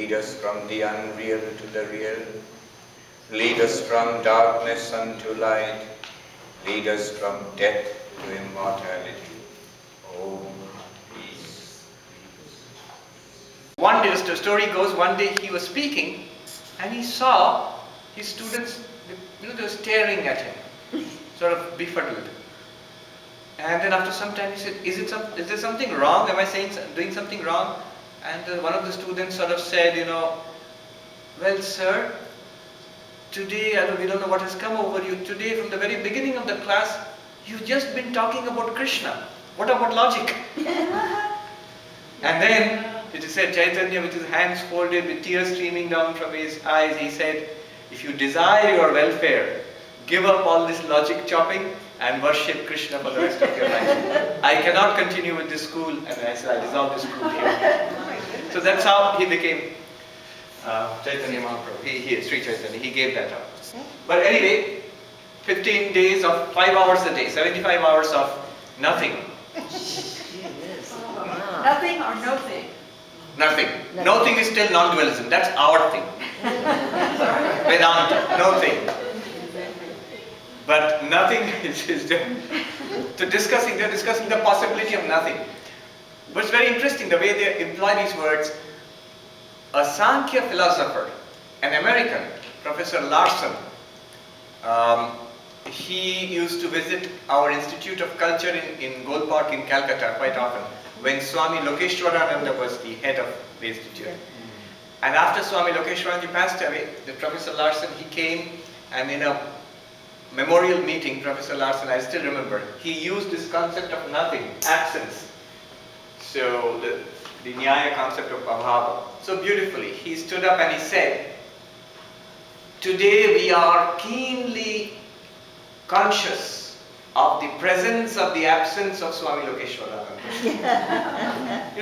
Lead us from the unreal to the real. Lead us from darkness unto light. Lead us from death to immortality. Om peace. One day, the story goes, one day he was speaking and he saw his students, they were staring at him, sort of befuddled. And then after some time he said, is there something wrong? Am I doing something wrong? And one of the students sort of said, well, sir, today, we don't know what has come over you. Today, from the very beginning of the class, you've just been talking about Krishna. What about logic? And then, it is said, Chaitanya, with his hands folded, with tears streaming down from his eyes, he said, if you desire your welfare, give up all this logic chopping and worship Krishna for the rest of your life. I cannot continue with this school, and I said, I dissolve this school here. So that's how he became Chaitanya Mahaprabhu, Sri Chaitanya, he gave that up. But anyway, 15 days of 5 hours a day, 75 hours of nothing. Nothing or no thing? Nothing. No thing is still non-dualism, that's our thing. Vedanta, no thing. But nothing is they're discussing the possibility of nothing. But it's very interesting the way they employ these words. A Sankhya philosopher, an American, Professor Larson, he used to visit our Institute of Culture in Gold Park in Calcutta quite often, when Swami Lokeshwarananda was the head of the institute. And after Swami Lokeshwarananda passed away, the Professor Larson, he came, and in a memorial meeting, Professor Larson, I still remember, he used this concept of nothing, absence. So the Nyaya concept of Abhava. So beautifully, he stood up and he said, today we are keenly conscious of the presence of the absence of Swami Lokeshwarananda.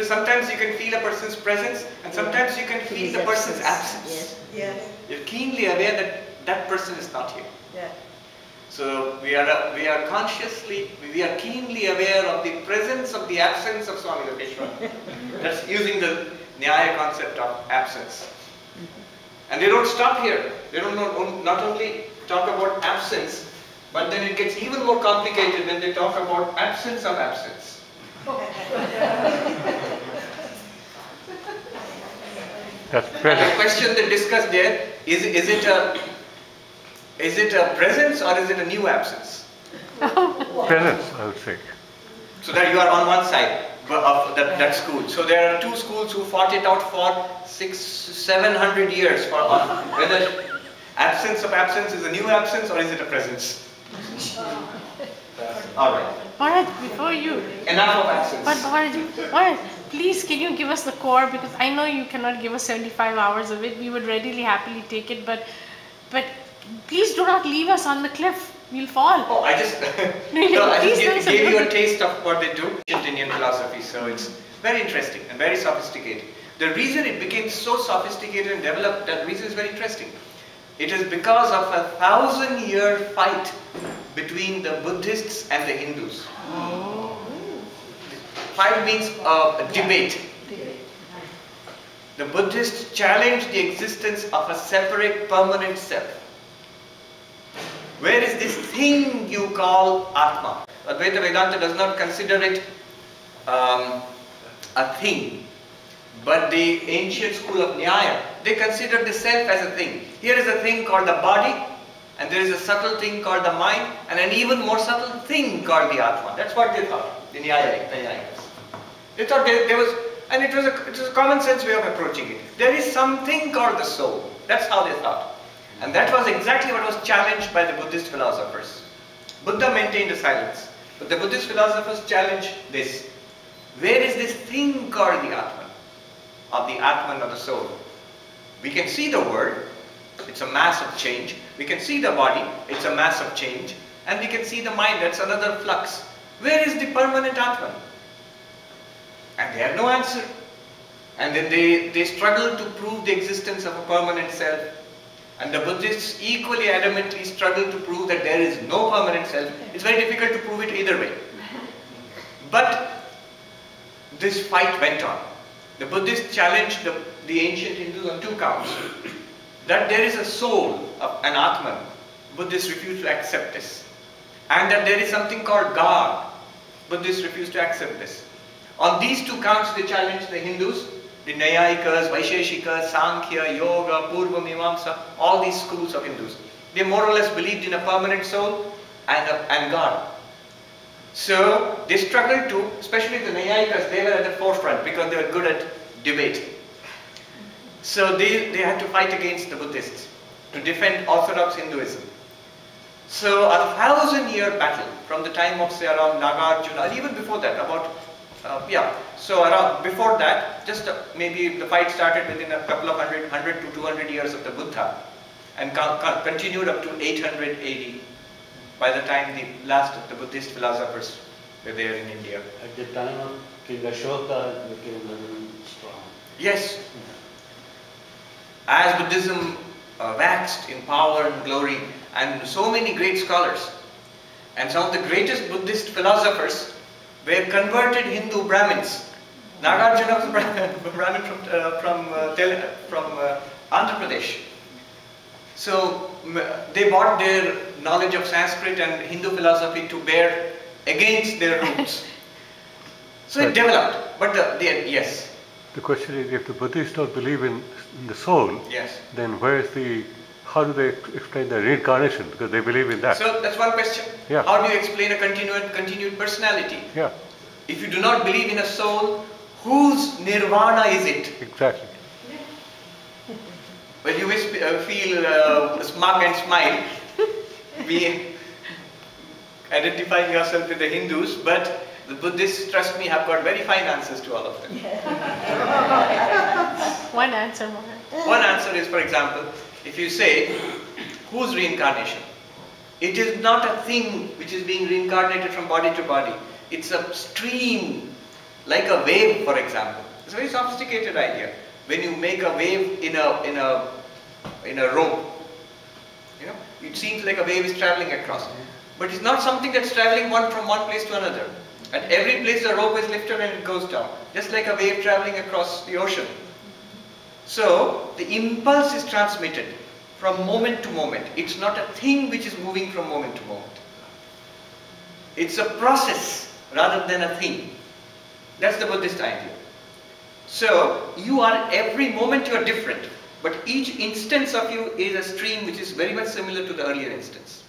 Sometimes you can feel a person's presence and sometimes you can feel the person's absence. Yes. You're keenly aware that that person is not here. Yeah. So we are keenly aware of the presence of the absence of Swami Lokeshwarananda. That's using the Nyaya concept of absence. And they don't stop here. They don't not only talk about absence, but then it gets even more complicated when they talk about absence of absence. That's And the present. question they discuss there is it a presence or is it a new absence? Presence, I would say. So that you are on one side of that school. So there are two schools who fought it out for 600-700 years for whether absence of absence is a new absence or is it a presence. Alright. Bharat, before you... Enough of absence. But Bharat, please can you give us the core, because I know you cannot give us 75 hours of it. We would readily happily take it, but please do not leave us on the cliff. We'll fall. Oh, I just gave you a taste of what they do in Indian philosophy. So it's very interesting and very sophisticated. The reason it became so sophisticated and developed, that reason is very interesting. It is because of a 1000-year fight between the Buddhists and the Hindus. Fight means a debate. The Buddhists challenged the existence of a separate permanent self. Where is this thing you call Atma? Advaita Vedanta does not consider it a thing. But the ancient school of Nyaya, they consider the self as a thing. Here is a thing called the body, and there is a subtle thing called the mind, and an even more subtle thing called the Atma. That's what they thought, the Nyayikas. They thought there was, and it was a common sense way of approaching it. There is something called the soul. That's how they thought. And that was exactly what was challenged by the Buddhist philosophers. Buddha maintained a silence, but the Buddhist philosophers challenged this. Where is this thing called the Atman? Of the Atman of the soul. We can see the world, it's a mass of change. We can see the body, it's a mass of change. And we can see the mind, that's another flux. Where is the permanent Atman? And they have no answer. And then they struggle to prove the existence of a permanent self. And the Buddhists equally adamantly struggle to prove that there is no permanent self. It's very difficult to prove it either way. But this fight went on. The Buddhists challenged the ancient Hindus on 2 counts. That there is a soul, an Atman. Buddhists refuse to accept this. And that there is something called God. Buddhists refuse to accept this. On these 2 counts they challenged the Hindus, the Nayayikas, Vaisheshikas, Sankhya, Yoga, Purva Mimamsa, all these schools of Hindus. They more or less believed in a permanent soul and God. So they struggled to, especially the Nayayikas, they were at the forefront because they were good at debate. So they had to fight against the Buddhists to defend Orthodox Hinduism. So a 1000-year battle from the time of, say, around Nagarjuna, or even before that, so around before that, just maybe the fight started within a couple of 100 to 200 years of the Buddha and continued up to 800 AD, by the time the last of the Buddhist philosophers were there in India. At the time of King Ashoka, it became very strong. Yes. As Buddhism waxed in power and glory, and so many great scholars, and some of the greatest Buddhist philosophers were converted Hindu Brahmins. Nagarjuna was a Brahmin from Andhra Pradesh. So they brought their knowledge of Sanskrit and Hindu philosophy to bear against their roots. So it developed. But yes. The question is, if the Buddhists don't believe in the soul, Yes. then how do they explain the reincarnation? Because they believe in that. So that's one question. Yeah. How do you explain a continued personality? Yeah, If you do not believe in a soul, whose nirvana is it? exactly. Well, you will feel smug and smile, be identifying yourself with the Hindus, but the Buddhists, trust me, have got very fine answers to all of them. One answer, Maharaj. One answer is, for example, if you say, whose reincarnation? It is not a thing which is being reincarnated from body to body. It's a stream, like a wave, for example. It's a very sophisticated idea. When you make a wave in a rope, you know, it seems like a wave is traveling across. But it's not something that's traveling from one place to another. At every place the rope is lifted and it goes down, just like a wave traveling across the ocean. So the impulse is transmitted from moment to moment. It's not a thing which is moving from moment to moment. It's a process rather than a thing. That's the Buddhist idea. So you are, every moment you are different, but each instance of you is a stream which is very much similar to the earlier instance.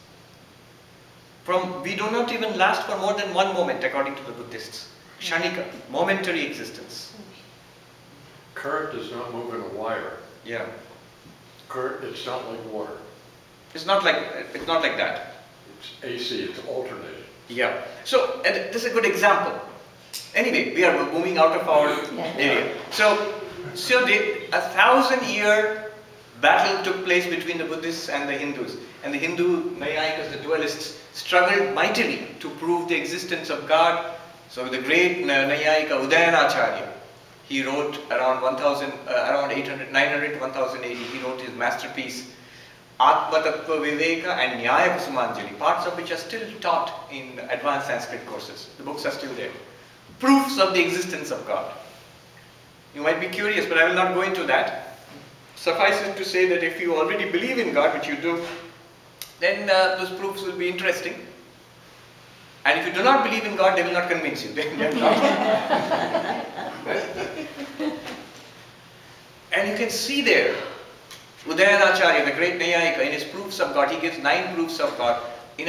We do not even last for more than one moment according to the Buddhists. Kshanika, momentary existence. Current does not move in a wire. Yeah. Current, it's not like water. It's not like that. It's AC, it's alternating. Yeah. So this is a good example. Anyway, we are moving out of our area. So a 1000-year battle took place between the Buddhists and the Hindus. And the Hindu Nayayikas, the dualists, struggled mightily to prove the existence of God. So the great Nayayika Udayanacharya, he wrote around 900 to 1000 AD, he wrote his masterpiece Atma Tattva Viveka and Nyaya Kusumanjali, parts of which are still taught in advanced Sanskrit courses. The books are still there. Proofs of the existence of God. You might be curious, but I will not go into that. Suffice it to say that if you already believe in God, which you do, then those proofs will be interesting. And if you do not believe in God, they will not convince you. And you can see there, Udayanacharya, the great Nayayika, in his proofs of God, he gives 9 proofs of God. You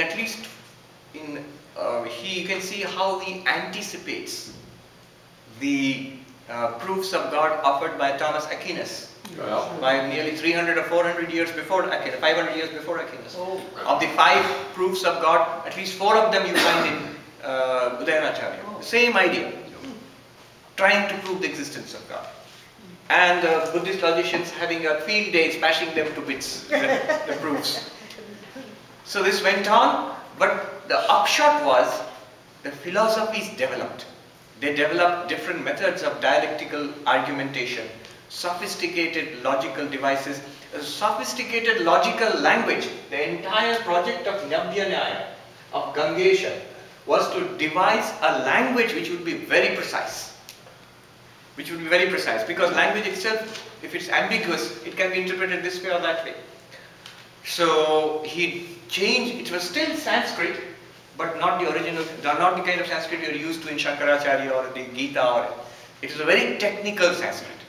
can see how he anticipates the proofs of God offered by Thomas Aquinas. Well, By nearly 300 or 400 years before Aquinas, 500 years before Aquinas. Of the 5 proofs of God, at least 4 of them you find in Udayanacharya. Same idea, trying to prove the existence of God. And Buddhist logicians having a field day, smashing them to bits, the proofs. So this went on, but the upshot was the philosophies developed. They developed different methods of dialectical argumentation, sophisticated logical devices, a sophisticated logical language. The entire project of Navya Nyaya, of Gangesha, was to devise a language which would be very precise. which would be very precise, because language itself, if it's ambiguous, it can be interpreted this way or that way. So he changed, it was still Sanskrit, but not the original, not the kind of Sanskrit you're used to in Shankaracharya or the Gita, or it is a very technical Sanskrit,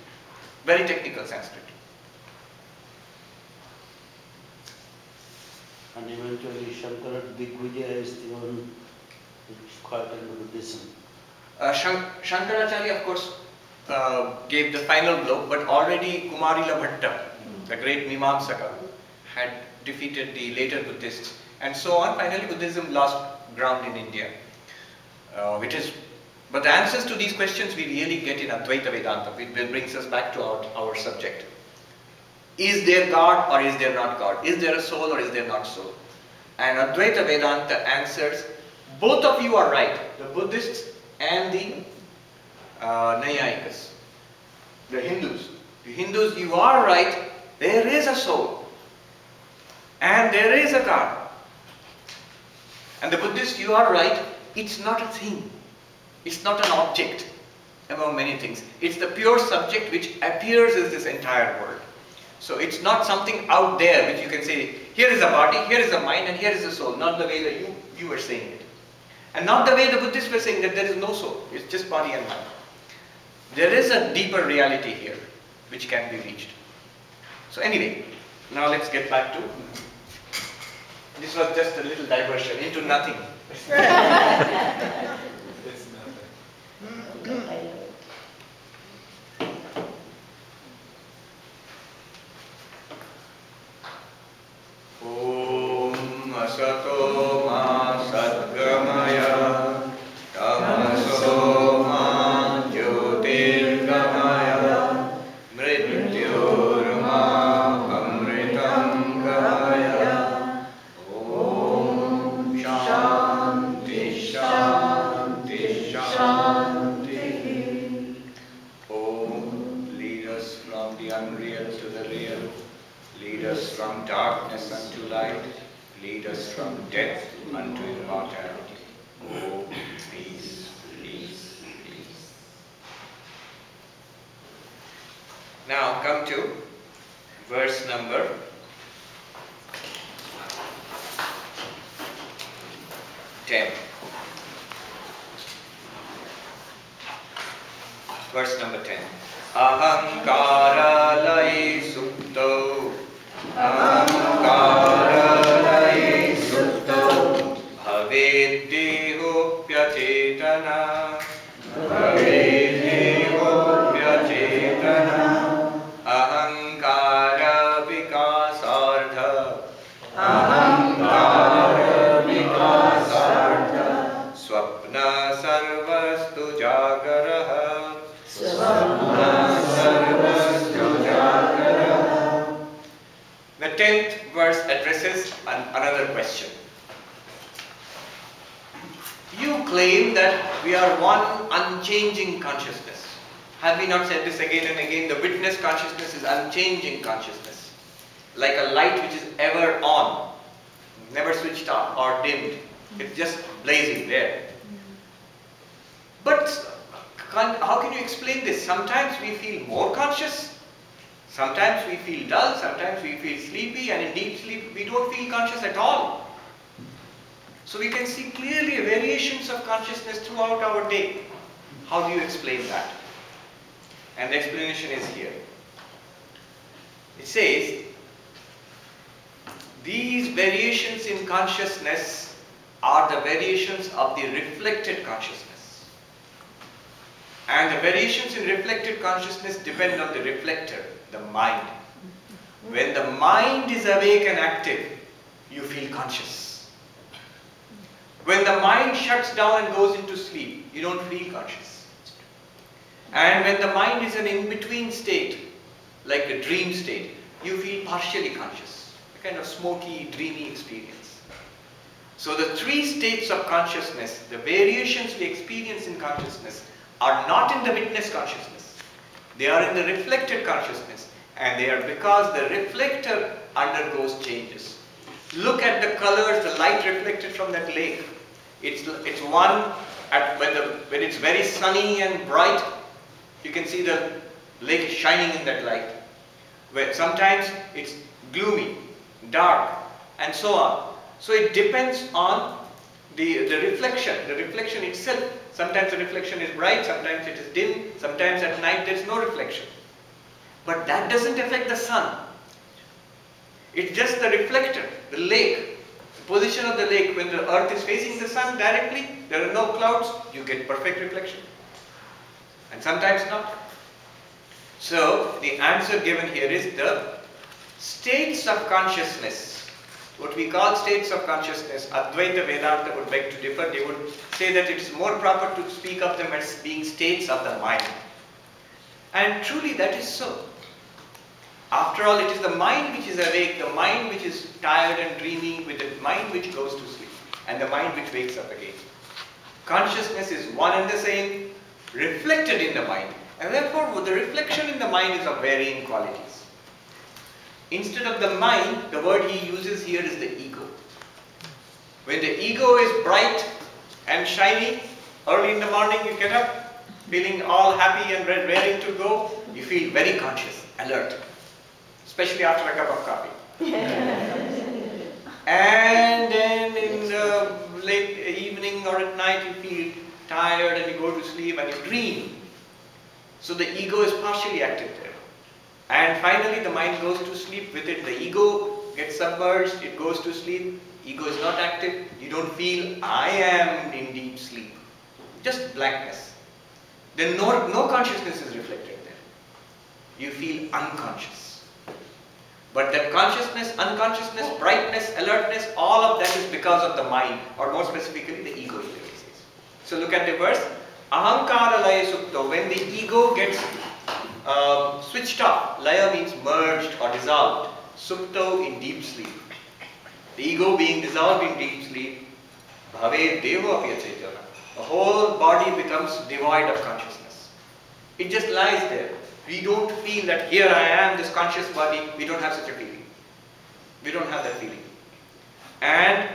very technical Sanskrit. And eventually Shankara Digvijaya is the one which is quite under Buddhism. Shankaracharya, of course, gave the final blow, but already Kumarila Bhatta, the great Mimamsaka, had defeated the later Buddhists, and so on. Finally, Buddhism lost ground in India, but the answers to these questions we really get in Advaita Vedanta. It brings us back to our subject. Is there God or is there not God? Is there a soul or is there not soul? And Advaita Vedanta answers, both of you are right, the Buddhists and the Naiyayikas, the Hindus. The Hindus, you are right, there is a soul and there is a God. And the Buddhists, you are right, it's not a thing, it's not an object among many things. It's the pure subject which appears as this entire world. So it's not something out there which you can say, here is a body, here is a mind, and here is a soul, not the way that you were saying it. And not the way the Buddhists were saying that there is no soul, it's just body and mind. There is a deeper reality here which can be reached. So anyway, now let's get back to, this was just a little diversion into nothing. Om Asato Ma Sadgamaya Tamaso Ma Jyotirgamaya Mrityorma Amritam Gaya. Om Shanti Shanti Shanti. Om, lead us from the unreal to the real. Lead us from darkness unto light. Lead us from death unto immortality. Oh, peace, peace, peace. Now come to verse number 10. Verse number 10. Ahankara lai supto, ahankara lai supto, bhaveddeho pyacetana, bhaveddeho pyacetana, ahankara vikasardha, ahankara vikasardha, swapna sarvastu jagaraha. The 10th verse addresses another question. You claim that we are one unchanging consciousness. Have we not said this again and again? The witness consciousness is unchanging consciousness. Like a light which is ever on, never switched off or dimmed. It's just blazing there. But how can you explain this? Sometimes we feel more conscious, sometimes we feel dull, sometimes we feel sleepy, and in deep sleep we don't feel conscious at all. So we can see clearly variations of consciousness throughout our day. How do you explain that? And the explanation is here. It says, these variations in consciousness are the variations of the reflected consciousness. And the variations in reflected consciousness depend on the reflector, the mind. When the mind is awake and active, you feel conscious. When the mind shuts down and goes into sleep, you don't feel conscious. And when the mind is an in-between state, like a dream state, you feel partially conscious, a kind of smoky, dreamy experience. So the three states of consciousness, the variations we experience in consciousness, are not in the witness consciousness. They are in the reflected consciousness, and they are because the reflector undergoes changes. Look at the colors, the light reflected from that lake. It's one when it's very sunny and bright, You can see the lake is shining in that light. Where sometimes it's gloomy, dark, and so on. So it depends on the reflection itself. Sometimes the reflection is bright, sometimes it is dim, sometimes at night there is no reflection. But that doesn't affect the sun. It's just the reflector, the lake, the position of the lake. When the earth is facing the sun directly, there are no clouds, you get perfect reflection. And sometimes not. So the answer given here is the states of consciousness. What we call states of consciousness, Advaita Vedanta would beg to differ. They would say that it is more proper to speak of them as being states of the mind. And truly that is so. After all, it is the mind which is awake, the mind which is tired and dreaming, with the mind which goes to sleep, and the mind which wakes up again. Consciousness is one and the same, reflected in the mind. And therefore, the reflection in the mind is of varying qualities. Instead of the mind, the word he uses here is the ego. When the ego is bright and shiny, early in the morning you get up, feeling all happy and raring to go, you feel very conscious, alert, especially after a cup of coffee. And then in the late evening or at night you feel tired and you go to sleep and you dream. So the ego is partially active there. And finally the mind goes to sleep with it. The ego gets submerged, it goes to sleep. Ego is not active. You don't feel I am in deep sleep. Just blankness. Then no consciousness is reflected there. You feel unconscious. But that consciousness, unconsciousness, brightness, alertness, all of that is because of the mind, or more specifically the ego. So look at the verse. Ahankara laya supto. When the ego gets switched off, laya means merged or dissolved. Supto, in deep sleep. The ego being dissolved in deep sleep, bhave devo apyachetana. The whole body becomes devoid of consciousness. It just lies there. We don't feel that here I am, this conscious body. We don't have such a feeling. We don't have that feeling. And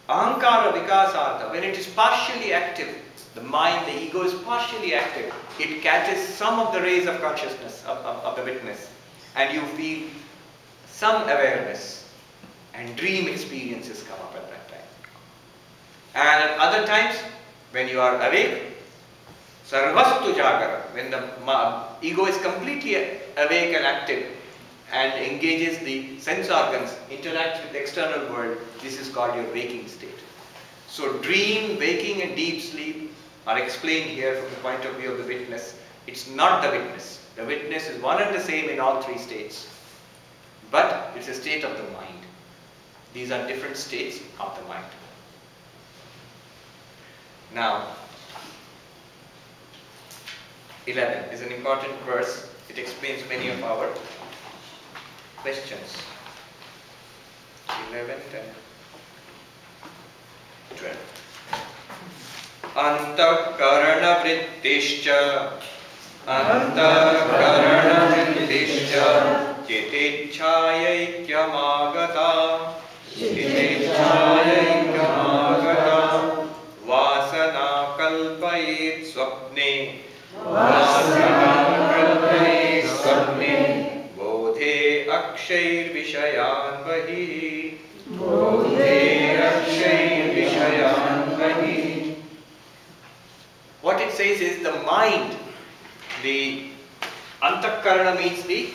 ahankara vikasartha, when it is partially active, the mind, the ego is partially active. It catches some of the rays of consciousness, of the witness. And you feel some awareness. And dream experiences come up at that time. And at other times, when you are awake, sarvastu jagara, when the ego is completely awake and active and engages the sense organs, interacts with the external world, this is called your waking state. So dream, waking and deep sleep are explained here from the point of view of the witness. It's not the witness. The witness is one and the same in all three states. But it's a state of the mind. These are different states of the mind. Now, 11 is an important verse. It explains many of our questions. 11 and 12. Antakarana vrittishcha Chitechchayakyamagata Vasana kalpayet swapne Bodhe akshair vishayan vahi What it says is the mind, the antakarana means the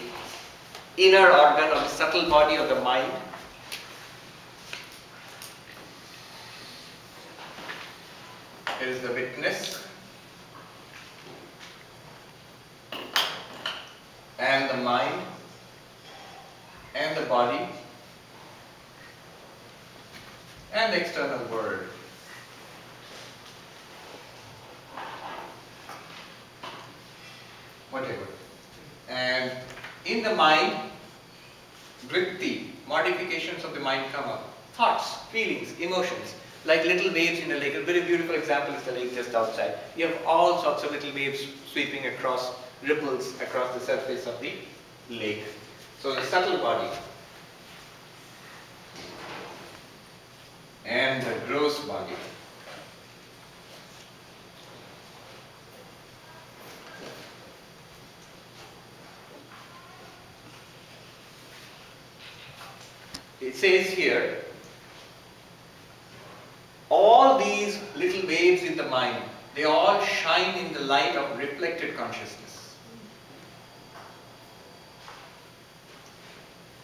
inner organ or the subtle body of the mind. It is the witness and the mind and the body and the external world. Whatever. And in the mind, vritti, modifications of the mind come up. Thoughts, feelings, emotions, like little waves in a lake. A very beautiful example is the lake just outside. You have all sorts of little waves sweeping across, ripples across the surface of the lake. So the subtle body and the gross body. it says here, all these little waves in the mind, they all shine in the light of reflected consciousness.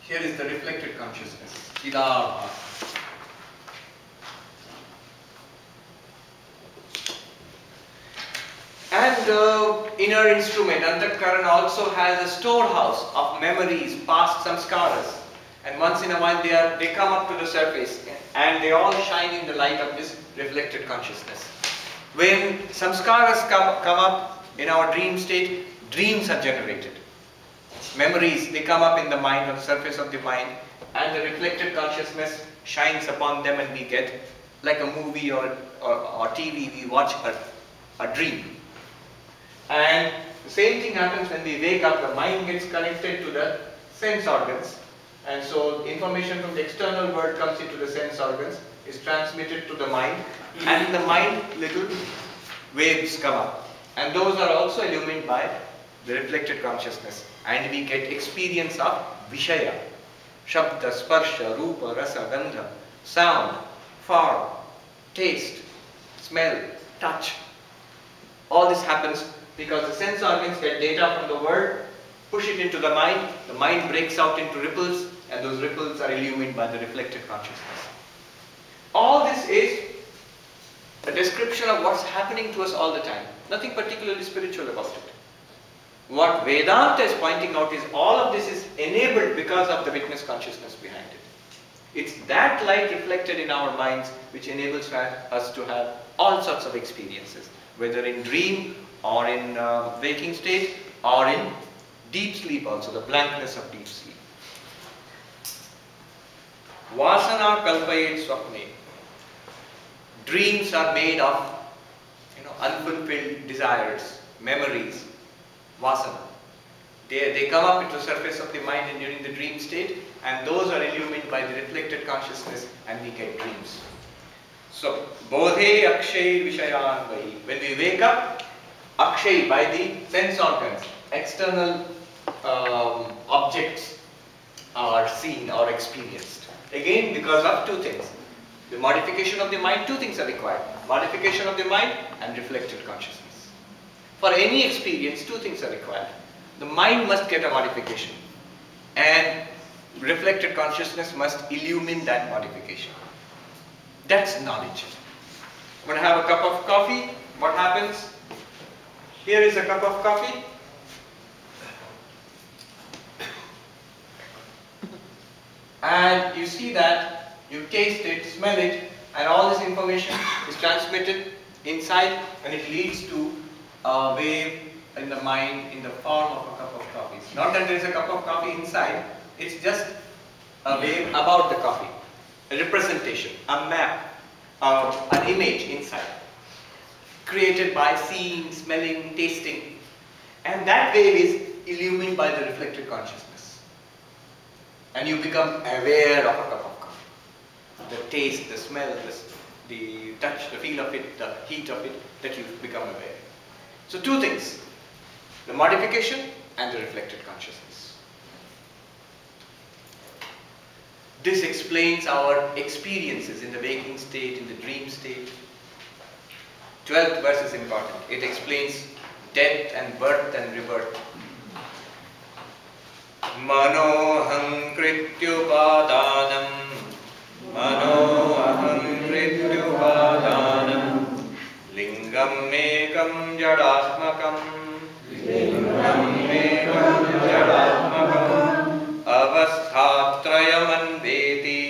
Here is the reflected consciousness, Chidabhasa. And inner instrument, Antakaran, also has a storehouse of memories, past samskaras. And once in a while they come up to the surface and they all shine in the light of this reflected consciousness. When samskaras come up in our dream state, dreams are generated. Memories, they come up in the mind, on the surface of the mind, and the reflected consciousness shines upon them, and we get, like a movie or TV, we watch a dream. And the same thing happens when we wake up. The mind gets connected to the sense organs, and so information from the external world comes into the sense organs, is transmitted to the mind, and in the mind little waves come up, and those are also illumined by the reflected consciousness, and we get experience of Vishaya, Shabda, Sparsha, Rupa, Rasa, Gandha, sound, form, taste, smell, touch. All this happens because the sense organs get data from the world, push it into the mind breaks out into ripples, and those ripples are illumined by the reflected consciousness. All this is a description of what's happening to us all the time. Nothing particularly spiritual about it. What Vedanta is pointing out is all of this is enabled because of the witness consciousness behind it. It's that light reflected in our minds which enables us to have all sorts of experiences, whether in dream or in waking state or in deep sleep also, the blankness of deep sleep. Vasana kalpayet swapne. Dreams are made of unfulfilled desires, memories, vasana. They come up into the surface of the mind and during the dream state, and those are illumined by the reflected consciousness, and we get dreams. So, bodhe akshay vishayan vai. When we wake up, akshay, by the sense organs, external objects are seen or experienced. Again, because of two things. The modification of the mind, two things are required. Modification of the mind and reflected consciousness. For any experience, two things are required. The mind must get a modification, and reflected consciousness must illumine that modification. That's knowledge. When I have a cup of coffee, what happens? Here is a cup of coffee. And you see that, you taste it, smell it, and all this information is transmitted inside, and it leads to a wave in the mind in the form of a cup of coffee. It's not that there is a cup of coffee inside, it's just a wave about the coffee. A representation, a map, an image inside, created by seeing, smelling, tasting. And that wave is illumined by the reflected consciousness. And you become aware of a cup of coffee. The taste, the smell, the touch, the feel of it, the heat of it, that you become aware. So two things, the modification and the reflected consciousness. This explains our experiences in the waking state, in the dream state. 12th verse is important. It explains death and birth and rebirth. Manoham krityupadanam, manoham krityupadanam, lingam mekam jadatmakam, lingam mekam jadatmakam, avasthatrayaman veti,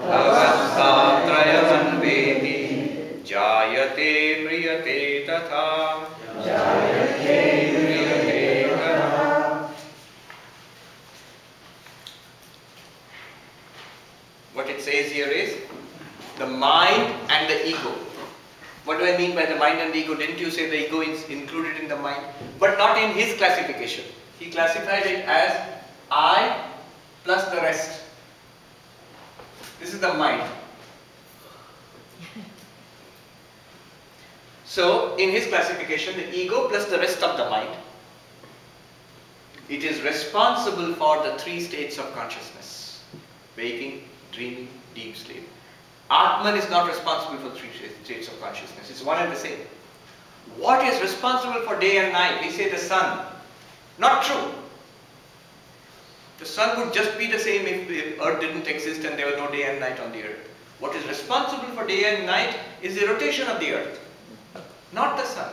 avasthatrayaman veti, jayate priyate tatha, jayate priyate tatha. What it says here is the mind and the ego. What do I mean by the mind and the ego? Didn't you say the ego is included in the mind? But not in his classification. He classified it as I plus the rest. This is the mind. So, in his classification, the ego plus the rest of the mind, it is responsible for the three states of consciousness: waking, dreaming, deep sleep. Atman is not responsible for three states of consciousness. It's one and the same. What is responsible for day and night? We say the sun. Not true. The sun would just be the same if earth didn't exist and there was no day and night on the earth. What is responsible for day and night is the rotation of the earth, not the sun.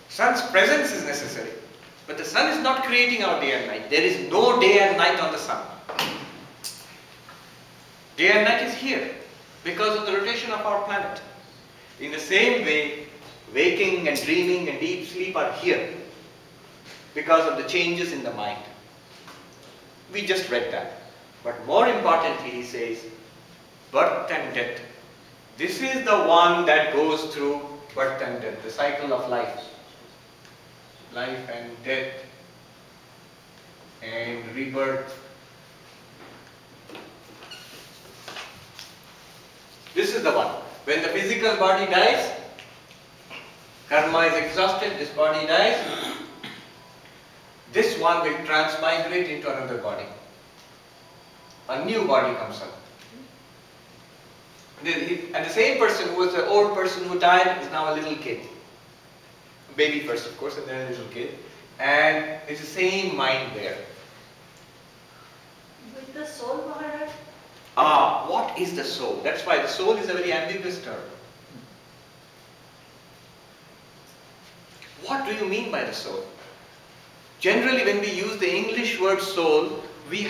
Sun's presence is necessary, but the sun is not creating our day and night. There is no day and night on the sun. Day and night is here because of the rotation of our planet. In the same way, waking and dreaming and deep sleep are here because of the changes in the mind. We just read that. But more importantly, he says, birth and death. This is the one that goes through birth and death, the cycle of life. Life and death and rebirth. This is the one. When the physical body dies, karma is exhausted, this body dies, this one will transmigrate into another body. A new body comes up. And the same person who was the old person who died is now a little kid. Baby first, of course, and then a little kid. And it's the same mind there. With the soul, Maharaj? What is the soul? That's why the soul is a very ambiguous term. What do you mean by the soul? Generally, when we use the English word soul, we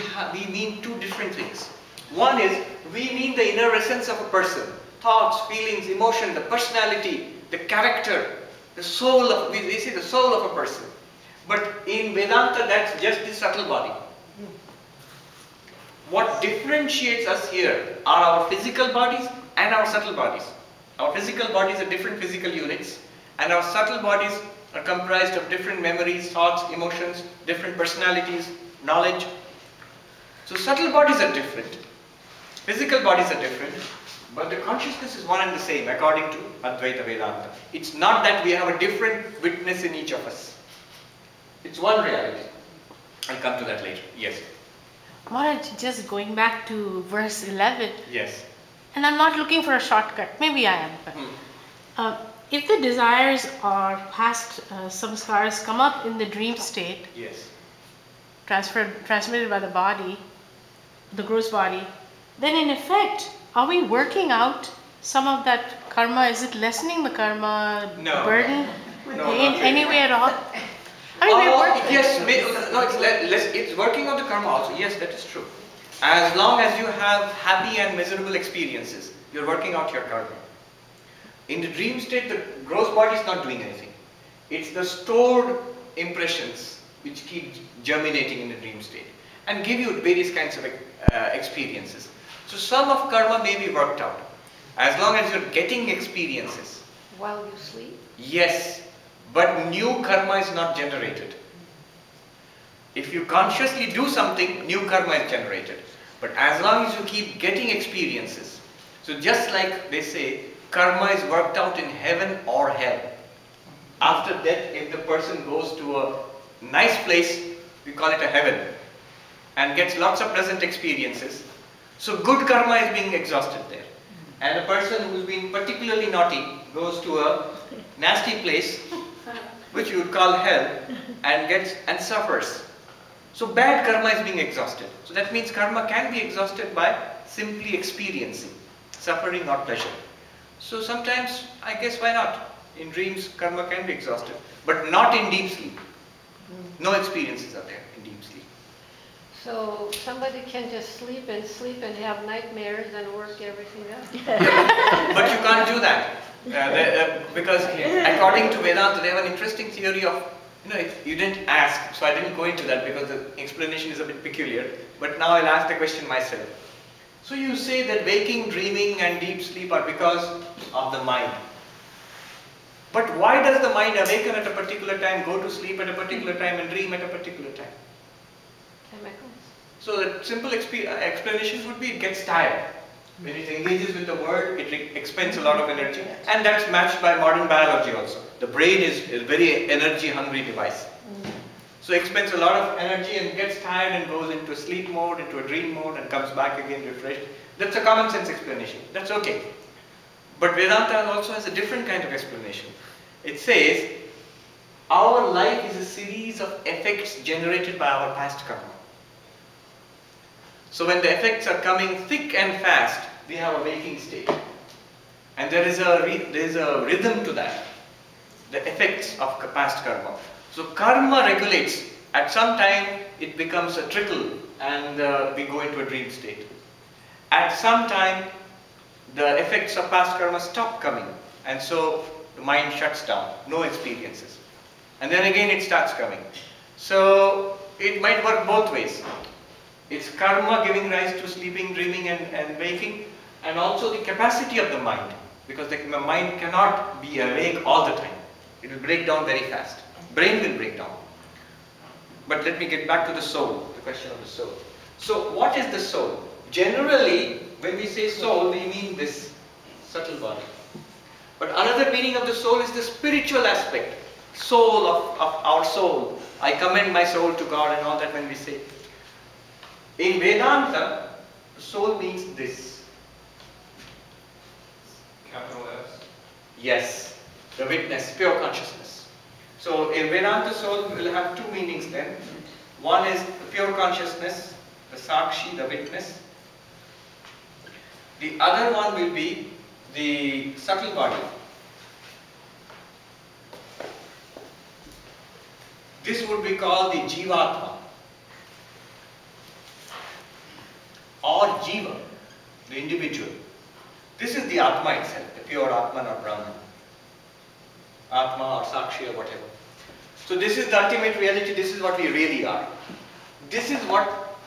mean two different things. One is, we mean the inner essence of a person. Thoughts, feelings, emotion, the personality, the character, the soul of, we say the soul of a person. But in Vedanta, that's just the subtle body. What differentiates us here are our physical bodies and our subtle bodies. Our physical bodies are different physical units, and our subtle bodies are comprised of different memories, thoughts, emotions, different personalities, knowledge. So subtle bodies are different, physical bodies are different, but the consciousness is one and the same according to Advaita Vedanta. It's not that we have a different witness in each of us. It's one reality. I'll come to that later. Yes. Maharaj, just going back to verse 11. Yes. And I'm not looking for a shortcut. Maybe I am. But, if the desires or past samskaras come up in the dream state, Yes. transmitted by the body, the gross body, then in effect, are we working out some of that karma? Is it lessening the karma burden No, in not any really. way at all? I mean, we're working. Yes, it's working on the karma also. Yes, that is true. As long as you have happy and miserable experiences, you're working out your karma. In the dream state, the gross body is not doing anything. It's the stored impressions which keep germinating in the dream state and give you various kinds of experiences. So some of karma may be worked out as long as you're getting experiences. While you sleep? Yes, but new karma is not generated. If you consciously do something, new karma is generated. But as long as you keep getting experiences, so just like they say, karma is worked out in heaven or hell. After death, if the person goes to a nice place, we call it a heaven, and gets lots of pleasant experiences, so good karma is being exhausted there. And a person who's been particularly naughty goes to a nasty place, which you would call hell, and suffers. So bad karma is being exhausted. So that means karma can be exhausted by simply experiencing suffering or pleasure. So sometimes, I guess, why not? In dreams, karma can be exhausted, but not in deep sleep. No experiences are there in deep sleep. So somebody can just sleep and have nightmares and work everything out. But you can't do that. Because according to Vedanta, they have an interesting theory of, you didn't ask, so I didn't go into that because the explanation is a bit peculiar. But now I'll ask the question myself. So you say that waking, dreaming and deep sleep are because of the mind. But why does the mind awaken at a particular time, go to sleep at a particular time and dream at a particular time? Chemicals. So the simple explanation would be it gets tired. When it engages with the world, it expends a lot of energy, and that's matched by modern biology also. The brain is a very energy hungry device. So it expends a lot of energy and gets tired and goes into a sleep mode, into a dream mode, and comes back again refreshed. That's a common sense explanation. That's okay. But Vedanta also has a different kind of explanation. It says, our life is a series of effects generated by our past karma. So when the effects are coming thick and fast, we have a waking state. And there is a rhythm to that, the effects of past karma. So karma regulates. At some time, it becomes a trickle and we go into a dream state. At some time, the effects of past karma stop coming, and so the mind shuts down, no experiences. And then again it starts coming. So it might work both ways. It's karma giving rise to sleeping, dreaming and waking, and also the capacity of the mind, because the mind cannot be awake all the time. It will break down very fast. Brain will break down. But let me get back to the soul, the question of the soul. So what is the soul? Generally, when we say soul, we mean this subtle body. But another meaning of the soul is the spiritual aspect. Soul of our soul. I commend my soul to God and all that when we say. In Vedanta, soul means this. Capital S? Yes, the witness, pure consciousness. So in Vedanta, soul will have two meanings then. One is the pure consciousness, the sakshi, the witness. The other one will be the subtle body. This would be called the Jivatma or Jiva, the individual. This is the Atma itself, the pure Atman or Brahman. Atma or Sakshi or whatever. So this is the ultimate reality, this is what we really are. This is what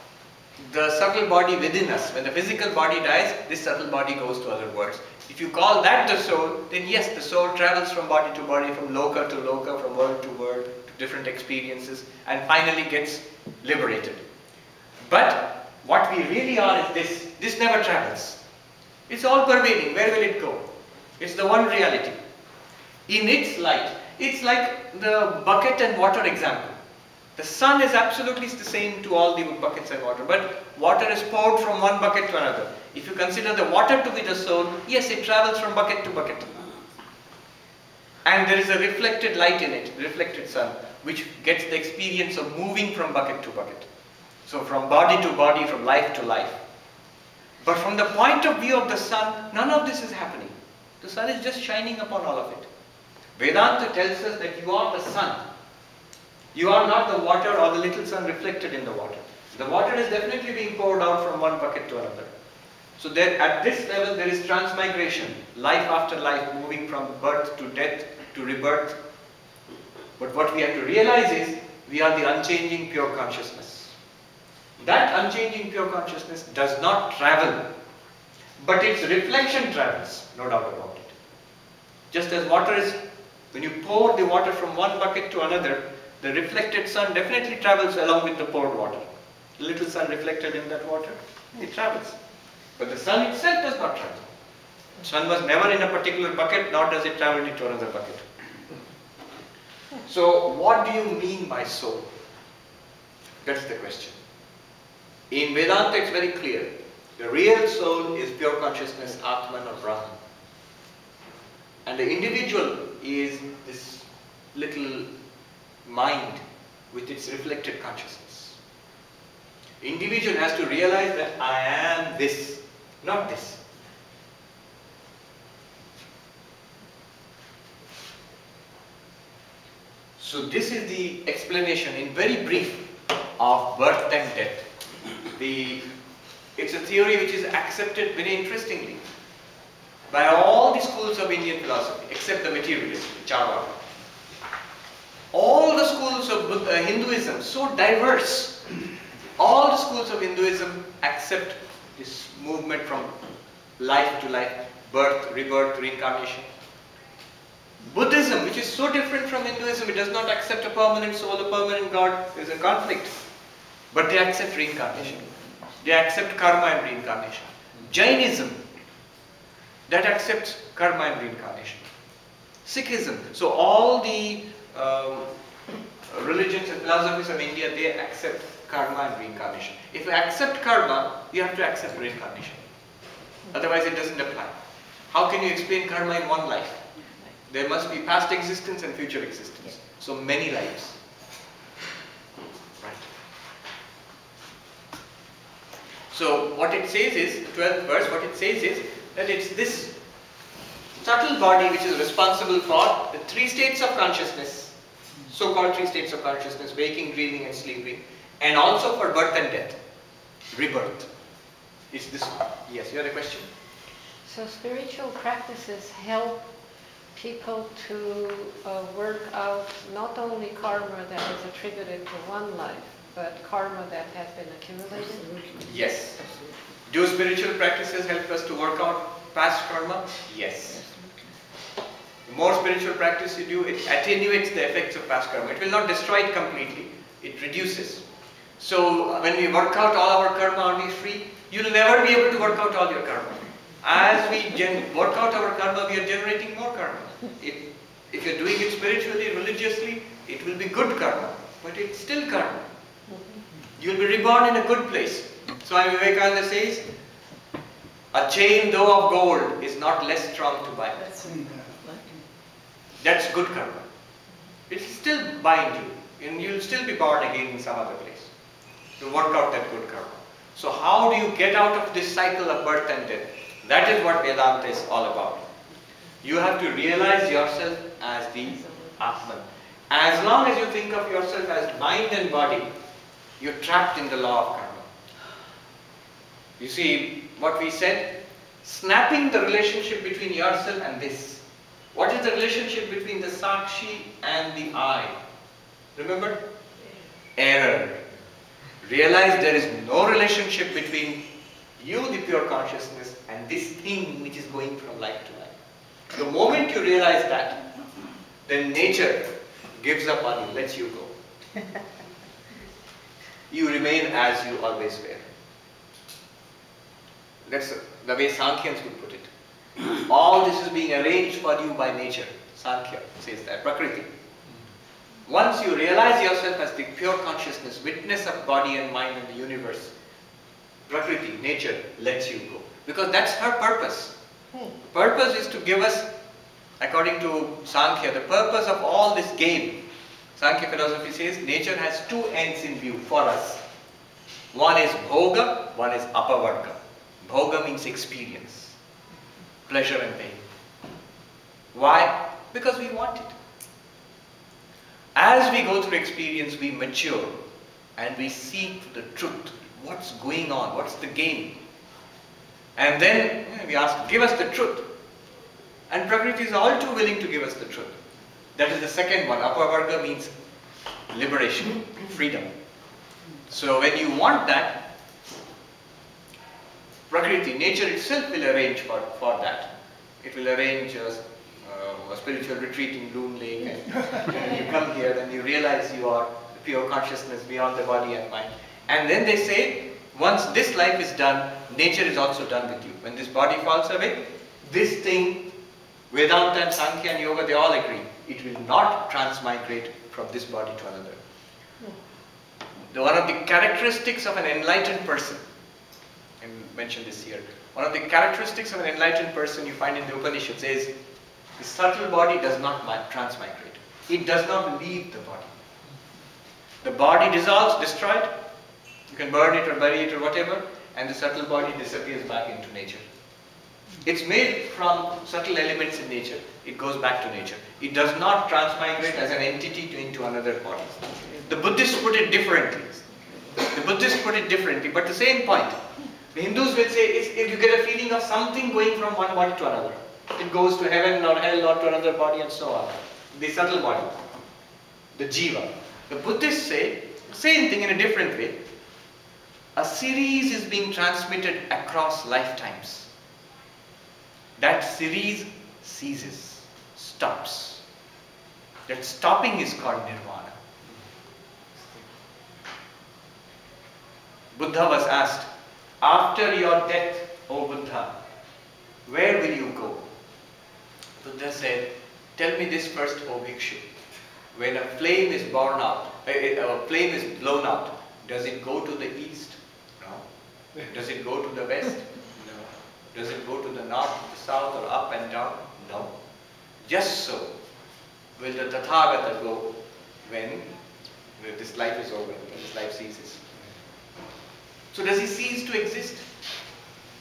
the subtle body within us, when the physical body dies, this subtle body goes to other worlds. If you call that the soul, then yes, the soul travels from body to body, from loka to loka, from world to world, to different experiences, and finally gets liberated. But what we really are is this. This never travels. It's all pervading. Where will it go? It's the one reality. In its light, it's like the bucket and water example. The sun is absolutely the same to all the buckets and water, but water is poured from one bucket to another. If you consider the water to be the soul, yes, it travels from bucket to bucket. And there is a reflected light in it, reflected sun, which gets the experience of moving from bucket to bucket. So from body to body, from life to life. But from the point of view of the sun, none of this is happening. The sun is just shining upon all of it. Vedanta tells us that you are the sun. You are not the water or the little sun reflected in the water. The water is definitely being poured out from one bucket to another. So there, at this level there is transmigration, life after life, moving from birth to death to rebirth. But what we have to realize is, we are the unchanging pure consciousness. That unchanging pure consciousness does not travel, but its reflection travels, no doubt about it. Just as water is, when you pour the water from one bucket to another, the reflected sun definitely travels along with the poured water. The little sun reflected in that water, it travels. But the sun itself does not travel. The sun was never in a particular bucket, nor does it travel into another bucket. So what do you mean by soul? That's the question. In Vedanta it's very clear. The real soul is pure consciousness, Atman or Brahman. And the individual is this little mind with its reflected consciousness. Individual has to realize that I am this, not this. So this is the explanation in very brief of birth and death. It's a theory which is accepted very interestingly by all the schools of Indian philosophy except the materialist, Charvaka. All the schools of Hinduism, so diverse, all the schools of Hinduism accept this movement from life to life, birth, rebirth, reincarnation. Buddhism, which is so different from Hinduism, it does not accept a permanent soul, a permanent God. There is a conflict. But they accept reincarnation. They accept karma and reincarnation. Jainism, that accepts karma and reincarnation. Sikhism, so all the religions and philosophies of India, they accept karma and reincarnation. If you accept karma, you have to accept reincarnation. Otherwise it doesn't apply. How can you explain karma in one life? There must be past existence and future existence. So many lives. Right. So what it says is, the 12th verse, what it says is that it's this subtle body which is responsible for the three states of consciousness, so-called three states of consciousness, waking, dreaming and sleeping, and also for birth and death, rebirth. Is this one? Yes, you had a question? So spiritual practices help people to work out not only karma that is attributed to one life, but karma that has been accumulated? Yes. Do spiritual practices help us to work out past karma? Yes. The more spiritual practice you do, it attenuates the effects of past karma. It will not destroy it completely, it reduces. So when we work out all our karma, are we free? You will never be able to work out all your karma. As we work out our karma, we are generating more karma. If you are doing it spiritually, religiously, it will be good karma, but it's still karma. You will be reborn in a good place. Swami Vivekananda says, a chain though of gold is not less strong to bind. That's good karma. It will still bind you, and you will still be born again in some other place to work out that good karma. So how do you get out of this cycle of birth and death? That is what Vedanta is all about. You have to realize yourself as the Atman. As long as you think of yourself as mind and body, you're trapped in the law of karma. You see what we said? Snapping the relationship between yourself and this. What is the relationship between the Sakshi and the I? Remember? Error. Realize there is no relationship between you, the pure consciousness, and this thing which is going from life to life. The moment you realize that, then nature gives up on you, lets you go. You remain as you always were. That's the way Sankhyans would put it. All this is being arranged for you by nature. Sankhya says that, Prakriti. Once you realize yourself as the pure consciousness, witness of body and mind and the universe, Prakriti, nature, lets you go. Because that's her purpose. The purpose is to give us, according to Sankhya, the purpose of all this game. Sankhya philosophy says nature has two ends in view for us. One is bhoga, one is apavarga. Bhoga means experience, pleasure and pain. Why? Because we want it. As we go through experience, we mature and we seek the truth. What's going on? What's the game? And then we ask, give us the truth. And Prakriti is all too willing to give us the truth. That is the second one. Apavarga means liberation, freedom. So when you want that, Prakriti, nature itself will arrange for that. It will arrange a spiritual retreat in Bloom Lake, and you come here and you realize you are the pure consciousness beyond the body and mind. And then they say, once this life is done, nature is also done with you. When this body falls away, this thing, Vedanta and Sankhya and Yoga, they all agree, it will not transmigrate from this body to another. One of the characteristics of an enlightened person, I mentioned this here, one of the characteristics of an enlightened person you find in the Upanishad says, the subtle body does not transmigrate. It does not leave the body. The body dissolves, destroyed, you can burn it or bury it or whatever, and the subtle body disappears back into nature. It's made from subtle elements in nature. It goes back to nature. It does not transmigrate as an entity into another body. The Buddhists put it differently. But the same point. The Hindus will say, if you get a feeling of something going from one body to another, it goes to heaven or hell or to another body and so on. The subtle body, the jiva. The Buddhists say, same thing in a different way. A series is being transmitted across lifetimes. That series ceases, stops. That stopping is called nirvana. Buddha was asked, after your death, O Buddha, where will you go? Buddha said, tell me this first, O Bhikshu. when a flame is born out, a flame is blown out, does it go to the east? No. Does it go to the west? No. Does it go to the north, the south, or up and down? No. Just so will the Tathagata go when this life is over, when this life ceases. So does he cease to exist?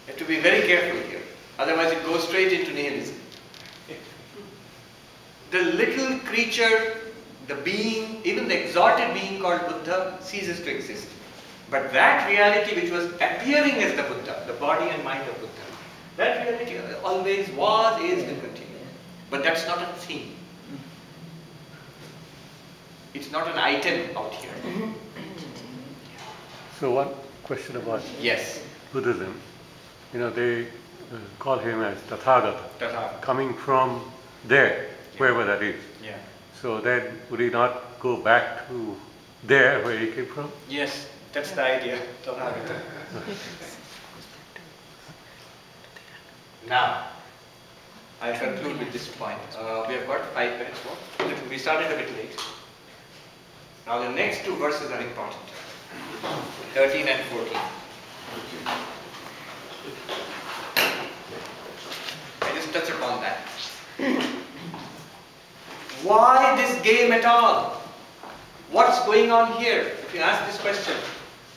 You have to be very careful here. Otherwise it goes straight into nihilism. The little creature, the being, even the exalted being called Buddha ceases to exist. But that reality which was appearing as the Buddha, the body and mind of Buddha, that reality always was, is, will continue. But that's not a thing. It's not an item out here. So one question about Yes. Buddhism. You know, they call him as Tathagata, Tathagata. coming from there, wherever that is. Yeah. So then would he not go back to there where he came from? Yes, that's the idea. Tathagata. Now, I'll conclude with this point. We have got 5 minutes more. We started a bit late. Now the next 2 verses are important. 13 and 14. I just touch upon that. Why this game at all? What's going on here? If you ask this question,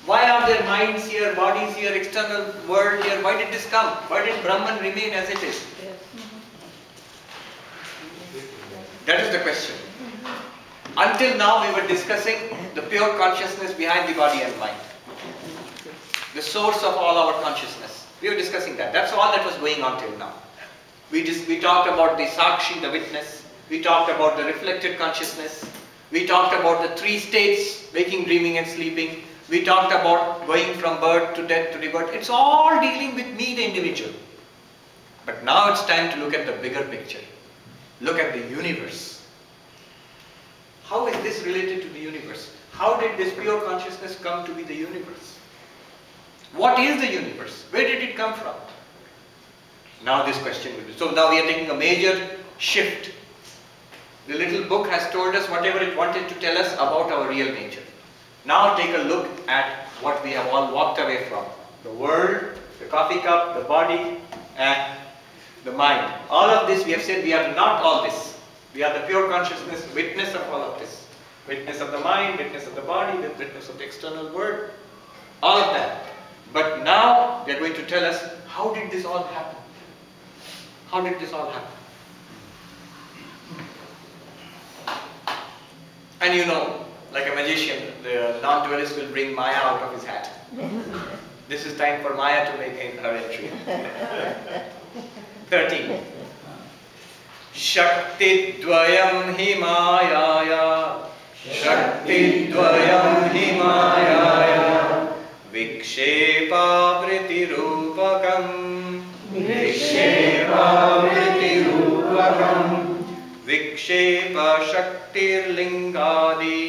why are there minds here, bodies here, external world here? Why did this come? Why did Brahman remain as it is? That is the question. Until now we were discussing the pure consciousness behind the body and mind. The source of all our consciousness. We were discussing that. That's all that was going on till now. We talked about the Sakshi, the witness. We talked about the reflected consciousness. We talked about the 3 states, waking, dreaming and sleeping. We talked about going from birth to death to rebirth. It's all dealing with me, the individual. But now it's time to look at the bigger picture. Look at the universe. How is this related to the universe? How did this pure consciousness come to be the universe? What is the universe? Where did it come from? Now this question will be. So now we are taking a major shift. The little book has told us whatever it wanted to tell us about our real nature. Now take a look at what we have all walked away from. The world, the coffee cup, the body, and the mind. All of this we have said we are not all this. We are the pure consciousness, witness of all of this. Witness of the mind, witness of the body, witness of the external world. All of that. But now they are going to tell us, how did this all happen? How did this all happen? And you know, like a magician, the non-dualist will bring Maya out of his hat. This is time for Maya to make her entry. 13. Shakti dvayam hi mayaya, Shakti dvayam hi mayaya, Vikshepa vriti rupakam, Vikshepa vriti rupakam, Vikshepa shaktir lingadi,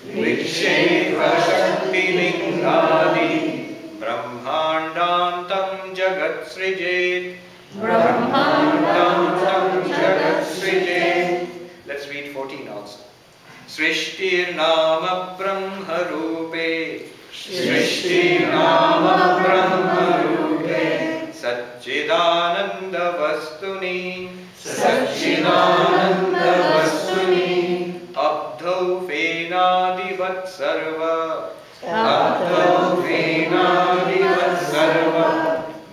Vikshepa shakti lingadi, Brahmandantam jagat srijet, Brahmandantam jagat srijet. Let's read 14 also. Srishtir nama brahma rupe, Srishtir nama brahma rupe, Satchidananda vastuni, Satchidananda vastuni, Abdho fenadivat sarva, Abdho fenadivat sarva,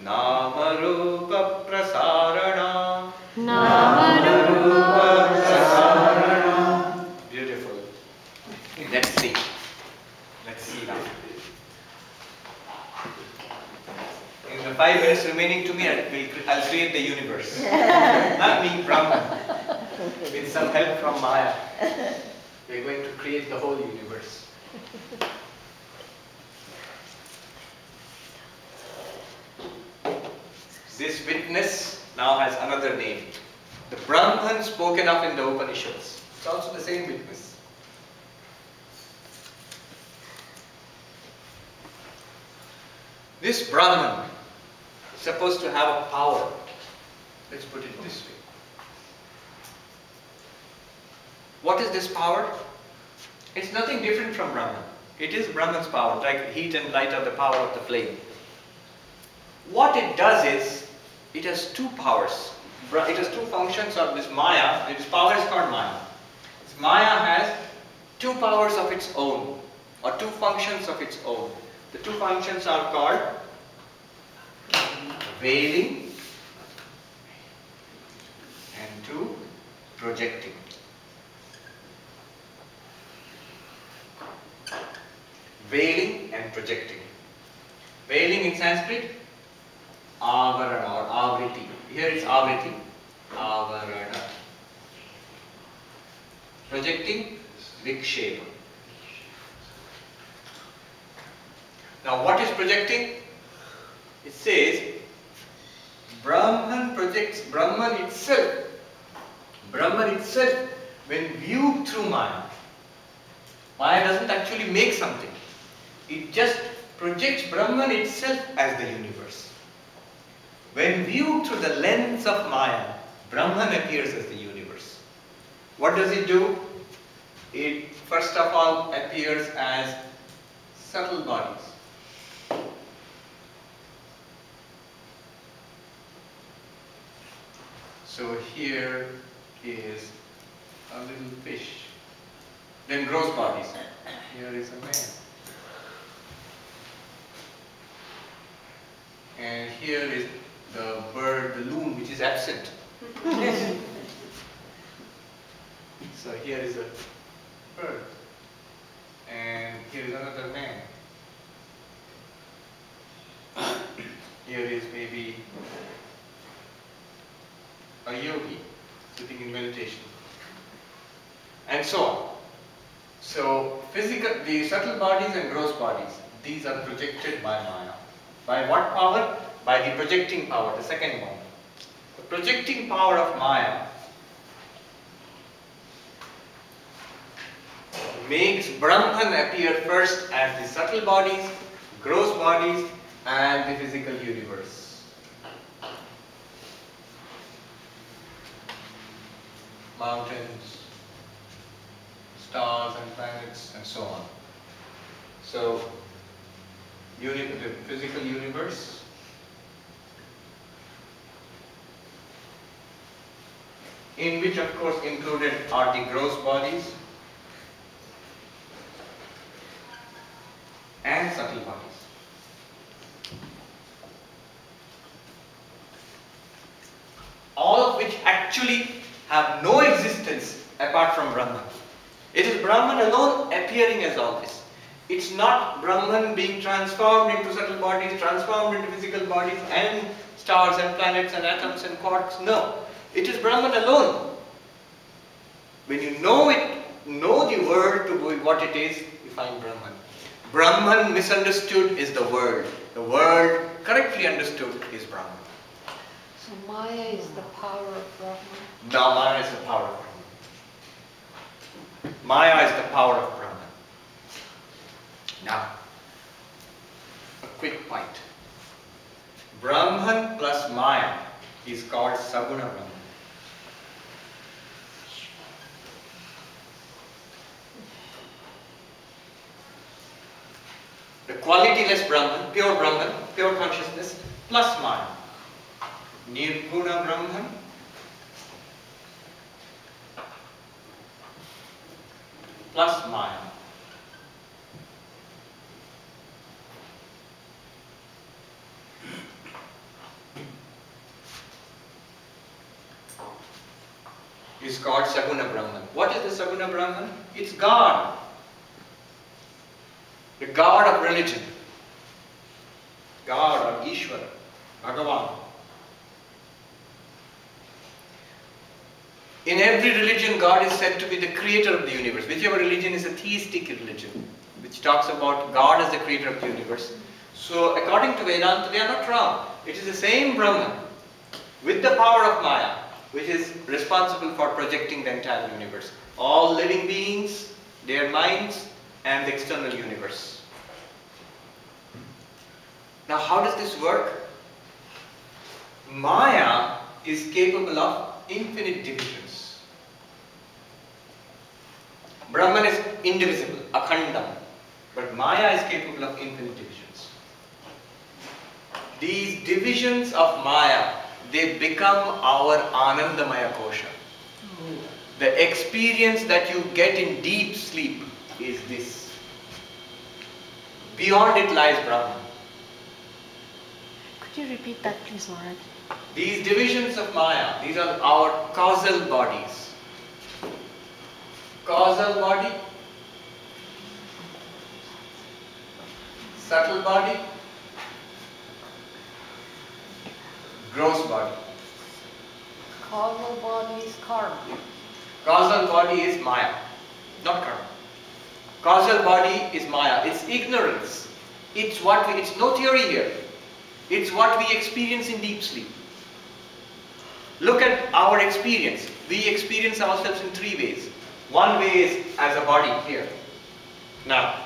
Nama rupa prasarana, Nama rupa prasarana. Beautiful. Let's see. Let's see now. In the 5 minutes remaining to me, I'll create the universe. Not me, Brahman. With some help from Maya. We're going to create the whole universe. This witness now has another name. The Brahman spoken of in the Upanishads. It's also the same witness. This Brahman is supposed to have a power. Let's put it this way. What is this power? It's nothing different from Brahman. It is Brahman's power, like heat and light are the power of the flame. What it does is, it has two powers. It has two functions of this Maya. Its power is called Maya. This Maya has two powers of its own, or two functions of its own. The two functions are called veiling and two, projecting. Veiling and projecting. Veiling in Sanskrit, avarana or avriti. Here it's avriti, avarana. Projecting, vikshepa. Now what is projecting? It says, Brahman projects Brahman itself. Brahman itself, when viewed through Maya, Maya doesn't actually make something. It just projects Brahman itself as the universe. When viewed through the lens of Maya, Brahman appears as the universe. What does it do? It first of all appears as subtle bodies. So here is a little fish. Then gross bodies. Here is a man. And here is the bird, the loon, which is absent. So here is a bird. And here is another man. Here is maybe a yogi sitting in meditation. And so on. So the subtle bodies and gross bodies, these are projected by Maya. By what power? By the projecting power, the second one. The projecting power of Maya makes Brahman appear first as the subtle bodies, gross bodies, and the physical universe. Mountains, stars and planets, and so on. So, the physical universe, in which of course included are the gross bodies and subtle bodies. All of which actually have no existence apart from Brahman. It is Brahman alone appearing as all this. It's not Brahman being transformed into subtle bodies, transformed into physical bodies and stars and planets and atoms and quarks. No. It is Brahman alone. When you know it, know the world to be what it is, you find Brahman. Brahman misunderstood is the world. The world correctly understood is Brahman. So Maya is the power of Brahman? No, Maya is the power of Brahman. Maya is the power of Brahman. Now, a quick point. Brahman plus Maya is called Saguna Brahman. The qualityless Brahman, pure consciousness, plus Maya. Nirguna Brahman plus Maya. Is called Saguna Brahman. What is the Saguna Brahman? It's God. The God of religion. God or Ishvara, Bhagavan. In every religion, God is said to be the creator of the universe. Whichever religion is a theistic religion, which talks about God as the creator of the universe. So, according to Vedanta, they are not wrong. It is the same Brahman with the power of Maya, which is responsible for projecting the entire universe. All living beings, their minds, and the external universe. Now, how does this work? Maya is capable of infinite divisions. Brahman is indivisible, akhandam. But Maya is capable of infinite divisions. These divisions of Maya, they become our Anandamaya Kosha. The experience that you get in deep sleep is this. Beyond it lies Brahman. Could you repeat that, please, Maharaj? These divisions of Maya, these are our causal bodies. Causal body, subtle body, gross body. Causal body is karma. Causal body is Maya, not karma. Causal body is Maya. It's ignorance. It's no theory here. It's what we experience in deep sleep. Look at our experience. We experience ourselves in three ways. One way is as a body here. Now,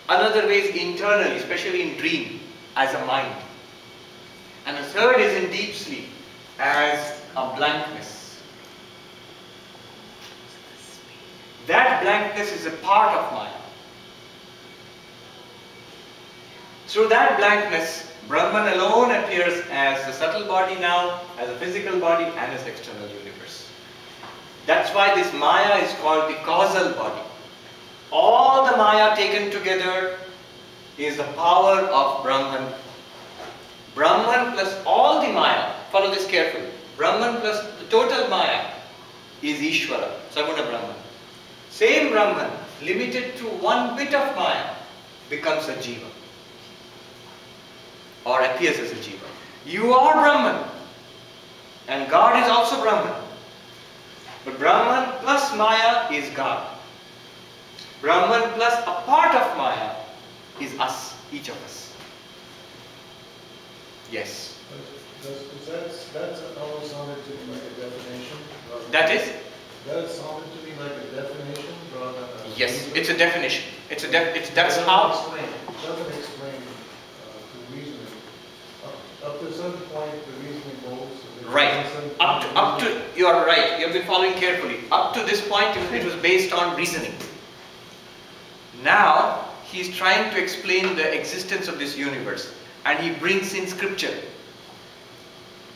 another way is internally, especially in dream, as a mind. And the third is in deep sleep, as a blankness. That blankness is a part of Maya. Through that blankness, Brahman alone appears as the subtle body now, as a physical body, and as the external universe. That's why this Maya is called the causal body. All the Maya taken together is the power of Brahman. Brahman plus all the Maya, follow this carefully, Brahman plus the total Maya is Ishvara, Saguna Brahman. Same Brahman, limited to one bit of Maya, becomes a Jiva, or appears as a Jiva. You are Brahman, and God is also Brahman. But Brahman plus Maya is God. Brahman plus a part of Maya is us, each of us. Yes. That's always sounded to me like a definition. That is? That sounded to me like a definition rather than a Yes, reason. it's a definition. That's It how. doesn't explain the reasoning. Up to a certain point, the reasoning goes. Right. Up to you are right. You have been following carefully. Up to this point, it was based on reasoning. Now he is trying to explain the existence of this universe, and he brings in scripture,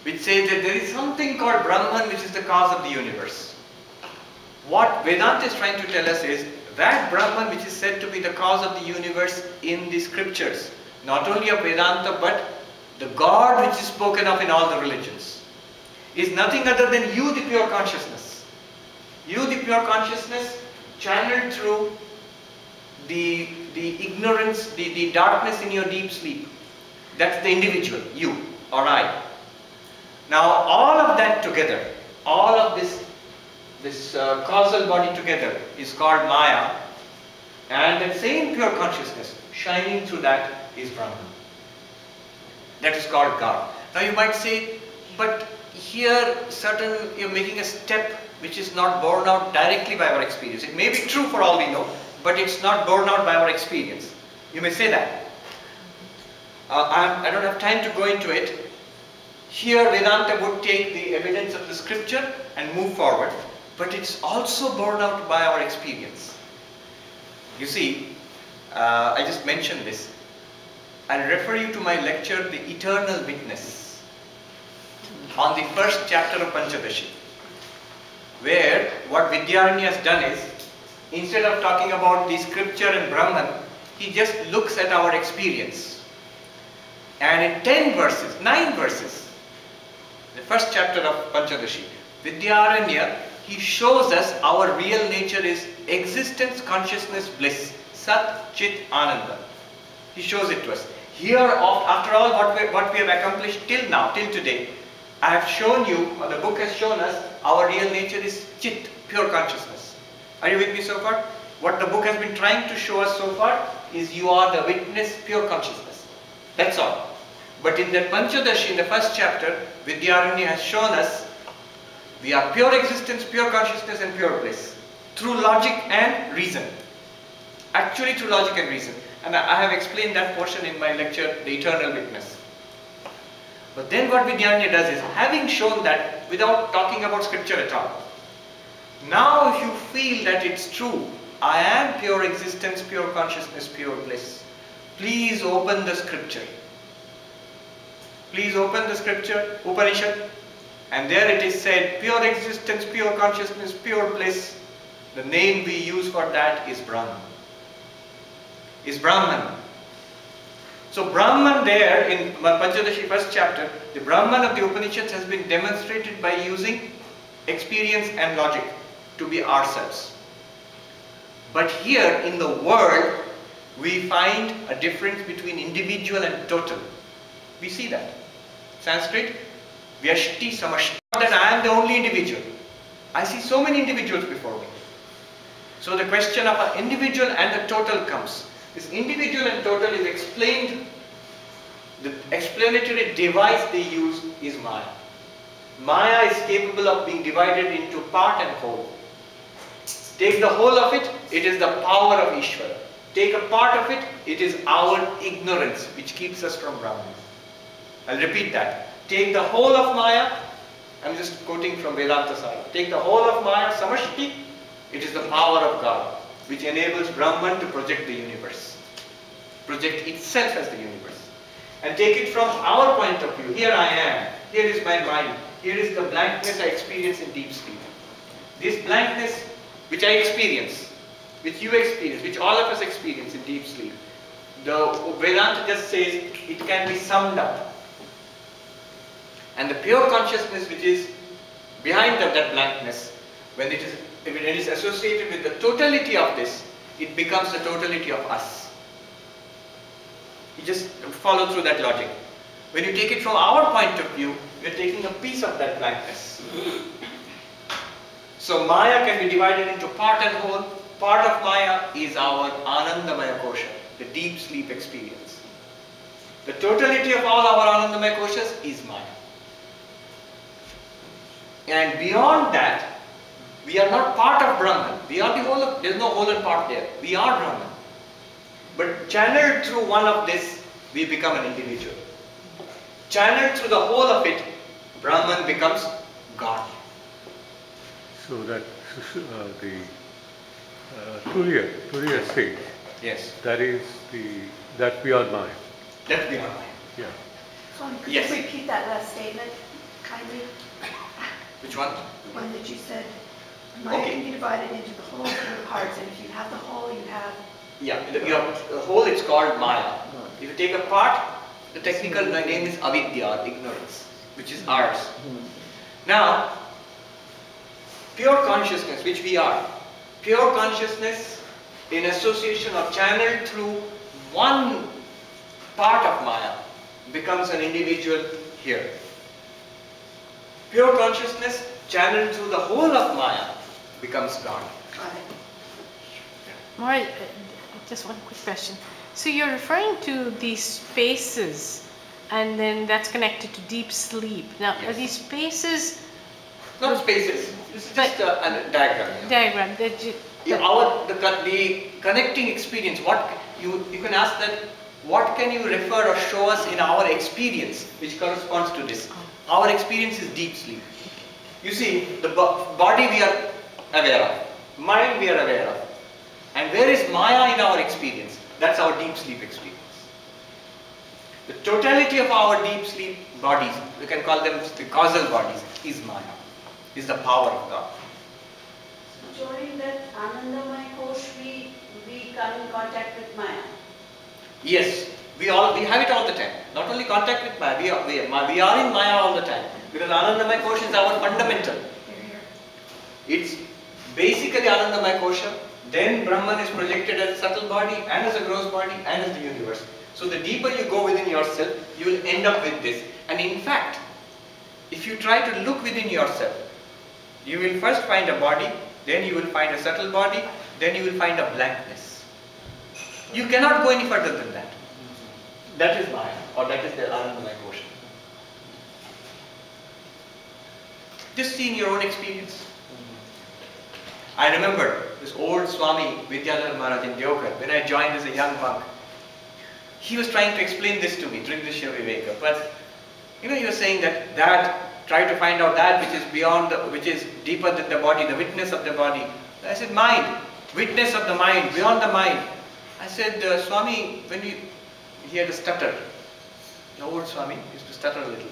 which says that there is something called Brahman, which is the cause of the universe. What Vedanta is trying to tell us is that Brahman, which is said to be the cause of the universe in the scriptures, not only of Vedanta but the God which is spoken of in all the religions, is nothing other than you, the pure consciousness. You, the pure consciousness, channeled through the ignorance, the darkness in your deep sleep. That's the individual, you or I. Now all of that together, all of this causal body together is called Maya, and that same pure consciousness shining through that is Brahman. That is called God. Now you might say, but here you're making a step which is not borne out directly by our experience. It may be true for all we know, but it's not borne out by our experience. You may say that. I don't have time to go into it. Here Vedanta would take the evidence of the scripture and move forward, but it's also borne out by our experience. You see, I just mentioned this. I'll refer you to my lecture, The Eternal Witness, on the first chapter of Panchadashi, where what Vidyaranya has done is, instead of talking about the scripture and Brahman, he just looks at our experience. And in 9 verses, the first chapter of Panchadashi, Vidyaranya, he shows us our real nature is existence, consciousness, bliss, Sat, Chit, Ananda. He shows it to us. Here, after all what we have accomplished till now, till today, I have shown you, or the book has shown us, our real nature is Chit, pure consciousness. Are you with me so far? What the book has been trying to show us so far is you are the witness, pure consciousness. That's all. But in that Panchadashi, in the first chapter, Vidyaranya has shown us we are pure existence, pure consciousness and pure bliss. Through logic and reason. Actually through logic and reason. And I have explained that portion in my lecture, The Eternal Witness. But then what Vidyaranya does is, having shown that without talking about scripture at all, Now if you feel that it's true, I am pure existence, pure consciousness, pure bliss, please open the scripture. Please open the scripture, Upanishad, and there it is said, pure existence, pure consciousness, pure bliss. The name we use for that is Brahman. Is Brahman. So Brahman there in Panchadashi first chapter, the Brahman of the Upanishads has been demonstrated by using experience and logic to be ourselves. But here in the world, we find a difference between individual and total. We see that. Sanskrit, Vyashti Samashti. Not that I am the only individual. I see so many individuals before me. So the question of an individual and a total comes. This individual and total is explained. The explanatory device they use is Maya. Maya is capable of being divided into part and whole. Take the whole of it, it is the power of Ishvara. Take a part of it, it is our ignorance which keeps us from Brahman. I'll repeat that. Take the whole of Maya, I'm just quoting from Vedanta Sara. Take the whole of Maya, Samashti, it is the power of God which enables Brahman to project the universe. Project itself as the universe. And take it from our point of view. Here I am. Here is my mind. Here is the blankness I experience in deep sleep. This blankness which I experience, which you experience, which all of us experience in deep sleep, the Vedanta just says it can be summed up. And the pure consciousness which is behind that blankness, when it is associated with the totality of this, it becomes the totality of us. You just follow through that logic. When you take it from our point of view, you are taking a piece of that blankness. So Maya can be divided into part and whole. Part of Maya is our Anandamaya Kosha, the deep sleep experience. The totality of all our Anandamaya Koshas is Maya. And beyond that, we are not part of Brahman. We are the whole of, there is no whole and part there. We are Brahman. But channeled through one of this, we become an individual. Channeled through the whole of it, Brahman becomes God. So that the Turiya stage, yes, that is that beyond mind. That's beyond mind. Yeah. Swami, could Yes. you repeat that last statement kindly? Which one? The one that you said, Maya Okay. can be divided into the whole and the parts, and if you have the whole, you have... Yeah, the whole it's called Maya. If you take a part, the technical name is avidya, or ignorance, which is ours. Now, pure consciousness, which we are, pure consciousness in association or channeled through one part of Maya becomes an individual here. Pure consciousness channeled through the whole of Maya becomes God. Got it. More, just one quick question. So you're referring to these spaces, and then that's connected to deep sleep. Now, are Yes. these spaces Not spaces, this is just a diagram. diagram that you... The connecting experience, what you can ask that, what can you refer or show us in our experience which corresponds to this? Our experience is deep sleep. You see, the body we are aware of, mind we are aware of, and where is Maya in our experience? That's our deep sleep experience. The totality of our deep sleep bodies, we can call them the causal bodies, is Maya, is the power of God. During that Anandamaya Kosh, we come in contact with Maya. Yes, we have it all the time. Not only contact with Maya, we are in Maya all the time. Because Anandamaya Kosha is our fundamental. It's basically Anandamaya Kosha. Then Brahman is projected as a subtle body and as a gross body and as the universe. So the deeper you go within yourself, you will end up with this. And in fact, if you try to look within yourself, you will first find a body, then you will find a subtle body, then you will find a blankness. You cannot go any further than that. That is Maya, or that is the Anandamaya Kosha. Just see in your own experience. I remember this old Swami Vidyadhar Maharaj in Deokar, when I joined as a young monk. He was trying to explain this to me, Dridrishya Viveka, but he was saying that try to find out that which is beyond, which is deeper than the body, the witness of the body. I said, mind, witness of the mind, beyond the mind. I said, Swami, when he had a stutter. The old Swami used to stutter a little.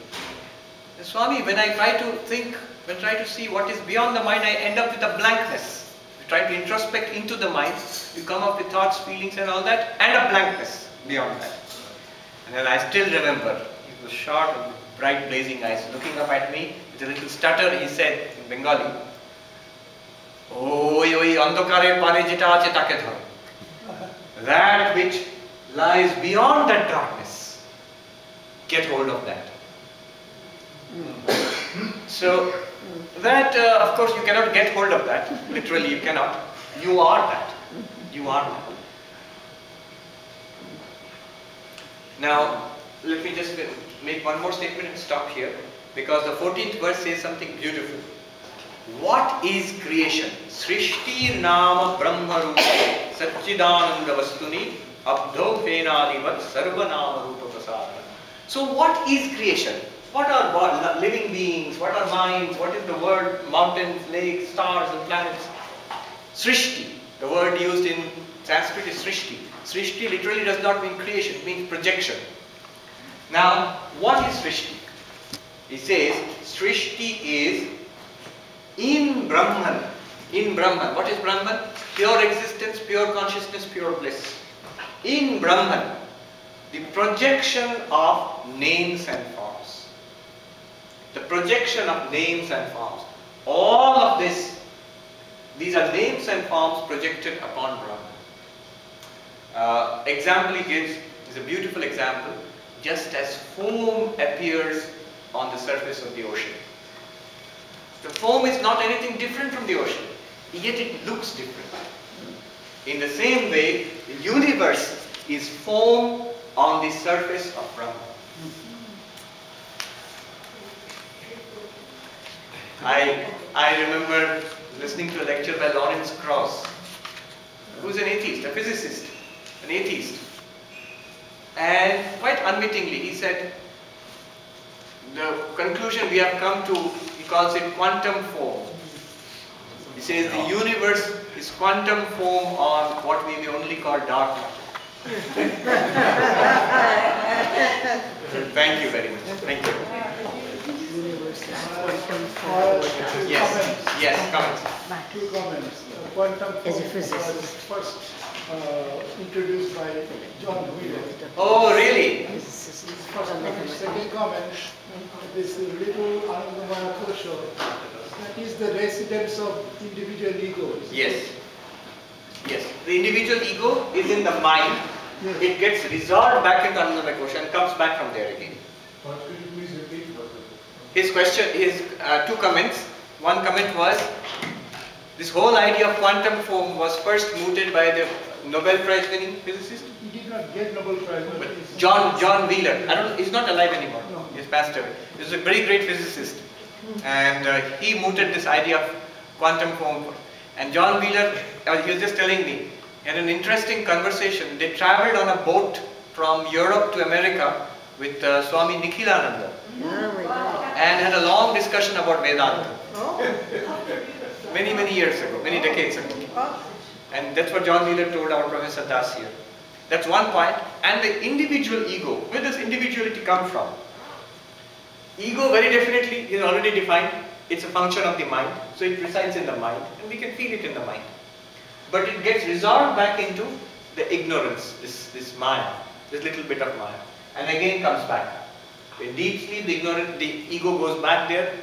Swami, when I try to think, when I try to see what is beyond the mind, I end up with a blankness. You try to introspect into the mind, you come up with thoughts, feelings and all that, and a blankness beyond that. And then I still remember, he was short and bright blazing eyes, looking up at me with a little stutter. He said in Bengali, "Oi oi andokare pare jeta ache take dharo." That which lies beyond that darkness, get hold of that. So that of course you cannot get hold of that, literally you cannot. You are that. You are that. Now let me just make one more statement and stop here, because the 14th verse says something beautiful. What is creation? Srishti Nama Brahma Rupa Satchidananda Vastuni Abdho Fenadivat Sarva Nama Rupa Prasada. So what is creation? What are living beings? What are minds? What is the word mountains, lakes, stars and planets? Srishti. The word used in Sanskrit is Srishti. Srishti literally does not mean creation, it means projection. Now, what is Srishti? He says, Srishti is in Brahman. In Brahman. What is Brahman? Pure existence, pure consciousness, pure bliss. In Brahman, the projection of names and forms. The projection of names and forms. All of this, these are names and forms projected upon Brahman. Example he gives is a beautiful example. Just as foam appears on the surface of the ocean. The foam is not anything different from the ocean, yet it looks different. In the same way, the universe is foam on the surface of Brahman. I remember listening to a lecture by Lawrence Krauss, who is an atheist, a physicist, an atheist. And quite unwittingly, he said, the conclusion we have come to, he calls it quantum foam. He says the universe is quantum foam on what we may only call dark matter. Thank you very much. Thank you. Yes, comments. Two comments. Quantum As a foam physicist. was first introduced by John Wheeler. Oh, really? Second comment, this little Anandamaya Kosha, that is the residence of individual egos. Yes. Yes. The individual ego is in the mind. Yes. It gets resolved back into Anandamaya Kosha and comes back from there again. But could you please repeat what His question, his two comments. One comment was, this whole idea of quantum foam was first mooted by the Nobel Prize winning physicist? He did not get Nobel Prize. But John Wheeler. He's not alive anymore. No. He's passed away. He was a very great physicist. And he mooted this idea of quantum foam. And John Wheeler, he was just telling me, he had an interesting conversation. They traveled on a boat from Europe to America with Swami Nikhilananda. And had a long discussion about Vedanta. Many years ago, many decades ago. And that's what John Wheeler told our Professor Das here. That's one point. And the individual ego. Where does individuality come from? Ego very definitely is already defined. It's a function of the mind. So it resides in the mind. And we can feel it in the mind. But it gets resolved back into the ignorance, this maya, this little bit of maya. And again comes back. In deep sleep, the ego goes back there,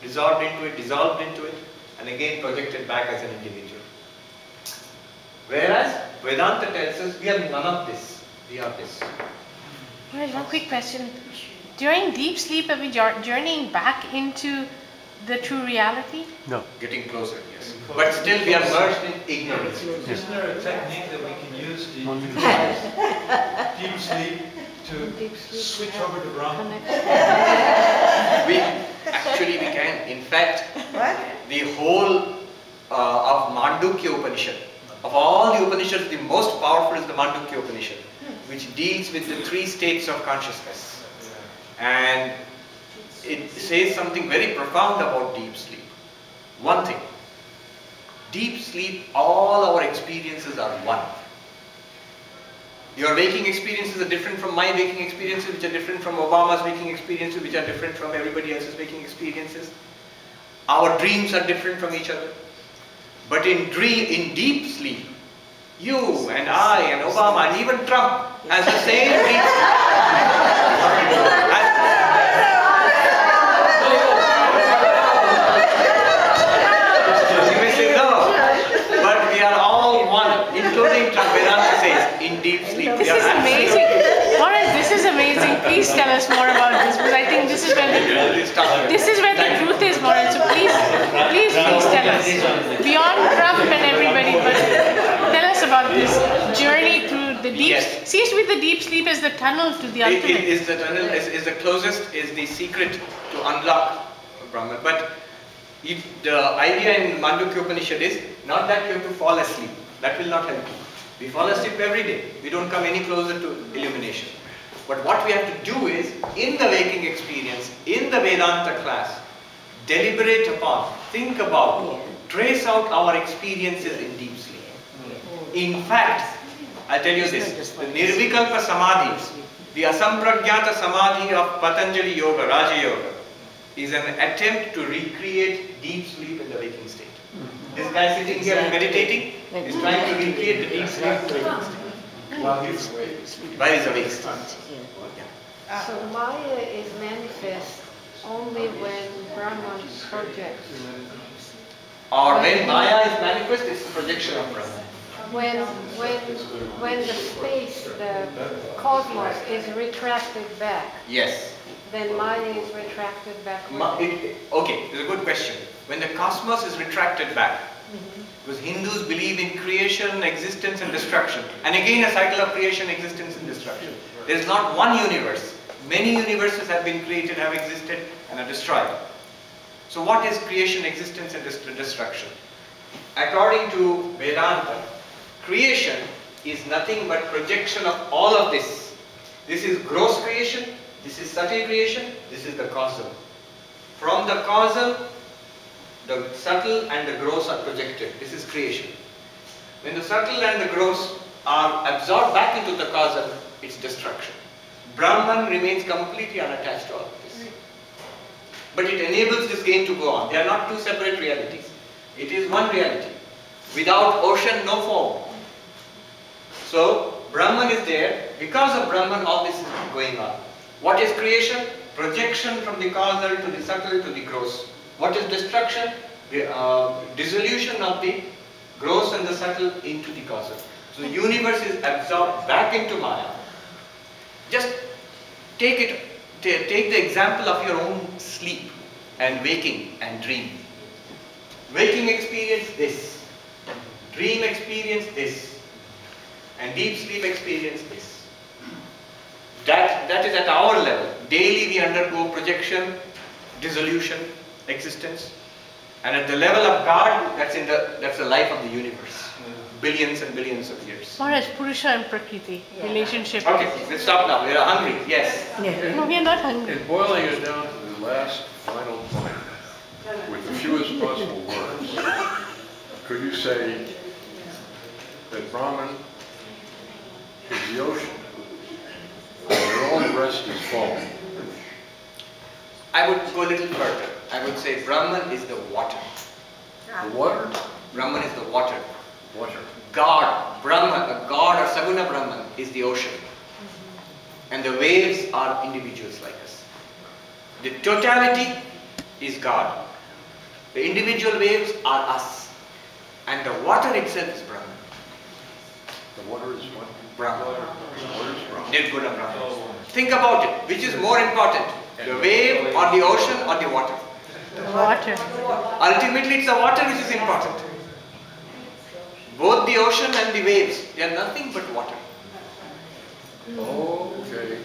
dissolved into it, and again projected back as an individual. Whereas Vedanta tells us we are none of this, we are this. Well, one quick question. During deep sleep, are we journeying back into the true reality? No. Getting closer, yes. But still we are merged in ignorance. Isn't there a technique that we can use to deep sleep to switch over to Brahman? We can. In fact, the whole of Mandukya Upanishad, of all the Upanishads, the most powerful is the Mandukya Upanishad, which deals with the three states of consciousness. And it says something very profound about deep sleep. One thing, deep sleep, all our experiences are one. Your waking experiences are different from my waking experiences, which are different from Obama's waking experiences, which are different from everybody else's waking experiences. Our dreams are different from each other. But in deep sleep, you and I and Obama and even Trump has the same deep You may say no, but we are all one, including Trump. Vedanta says, in deep sleep. This is amazing. Maharaj, this is amazing. Please tell us more about this, because I think this is where the truth is, Maharaj. So please tell us. Beyond Trump and everybody, but tell us about this journey through the deep. Yes. Seems to be the deep sleep is the tunnel to the ultimate. It is the tunnel, is the closest, is the secret to unlock Brahman. But the idea in Mandukya Upanishad is not that you have to fall asleep. That will not help you. We fall asleep every day. We don't come any closer to illumination. But what we have to do is, in the waking experience, in the Vedanta class, deliberate upon, think about, trace out our experiences in deep sleep. In fact, I'll tell you this, the Nirvikalpa Samadhi, the Asampragyata Samadhi of Patanjali Yoga, Raja Yoga, is an attempt to recreate deep sleep in the waking state. This guy sitting here and meditating is trying to recreate the deep sleep in the waking state. While he's awake. So Maya is manifest only when Brahman projects. Or when Maya is manifest, it's a projection of Brahman. When the space, the cosmos is retracted back. Yes. Then Maya is retracted back. Okay, it's a good question. When the cosmos is retracted back, because Hindus believe in creation, existence and destruction. And again a cycle of creation, existence and destruction. There is not one universe. Many universes have been created, have existed and are destroyed. So what is creation, existence and destruction? According to Vedanta, creation is nothing but projection of all of this. This is gross creation, this is subtle creation, this is the causal. From the causal, the subtle and the gross are projected. This is creation. When the subtle and the gross are absorbed back into the causal, it's destruction. Brahman remains completely unattached to all of this. But it enables this game to go on. They are not two separate realities. It is one reality. Without ocean, no foam. So, Brahman is there. Because of Brahman, all this is going on. What is creation? Projection from the causal to the subtle to the gross. What is destruction? Dissolution of the gross and the subtle into the causal. So the universe is absorbed back into Maya. Just take the example of your own sleep and waking and dream. Waking experience this. Dream experience this. And deep sleep experience this. That is at our level. Daily we undergo projection, dissolution, existence. And at the level of God, that's the life of the universe. Billions and billions of years. Maharaj, Purusha and Prakriti, relationship. Okay, let's stop now. We are hungry. Yes. No, we are not hungry. In boiling it down to the last final point, with the fewest possible words, could you say that Brahman is the ocean, and all the rest is foam? I would go a little further. I would say Brahman is the water. The water? Brahman is the water. Water. God, Brahman, God or Saguna Brahman is the ocean. And the waves are individuals like us. The totality is God. The individual waves are us. And the water itself is Brahman. The water is what? Brahman. The water is Brahman. Nirguna Brahman. Think about it. Which is more important? The wave or the ocean or the water? The water. Ultimately it's the water which is important. Both the ocean and the waves, they are nothing but water. Okay.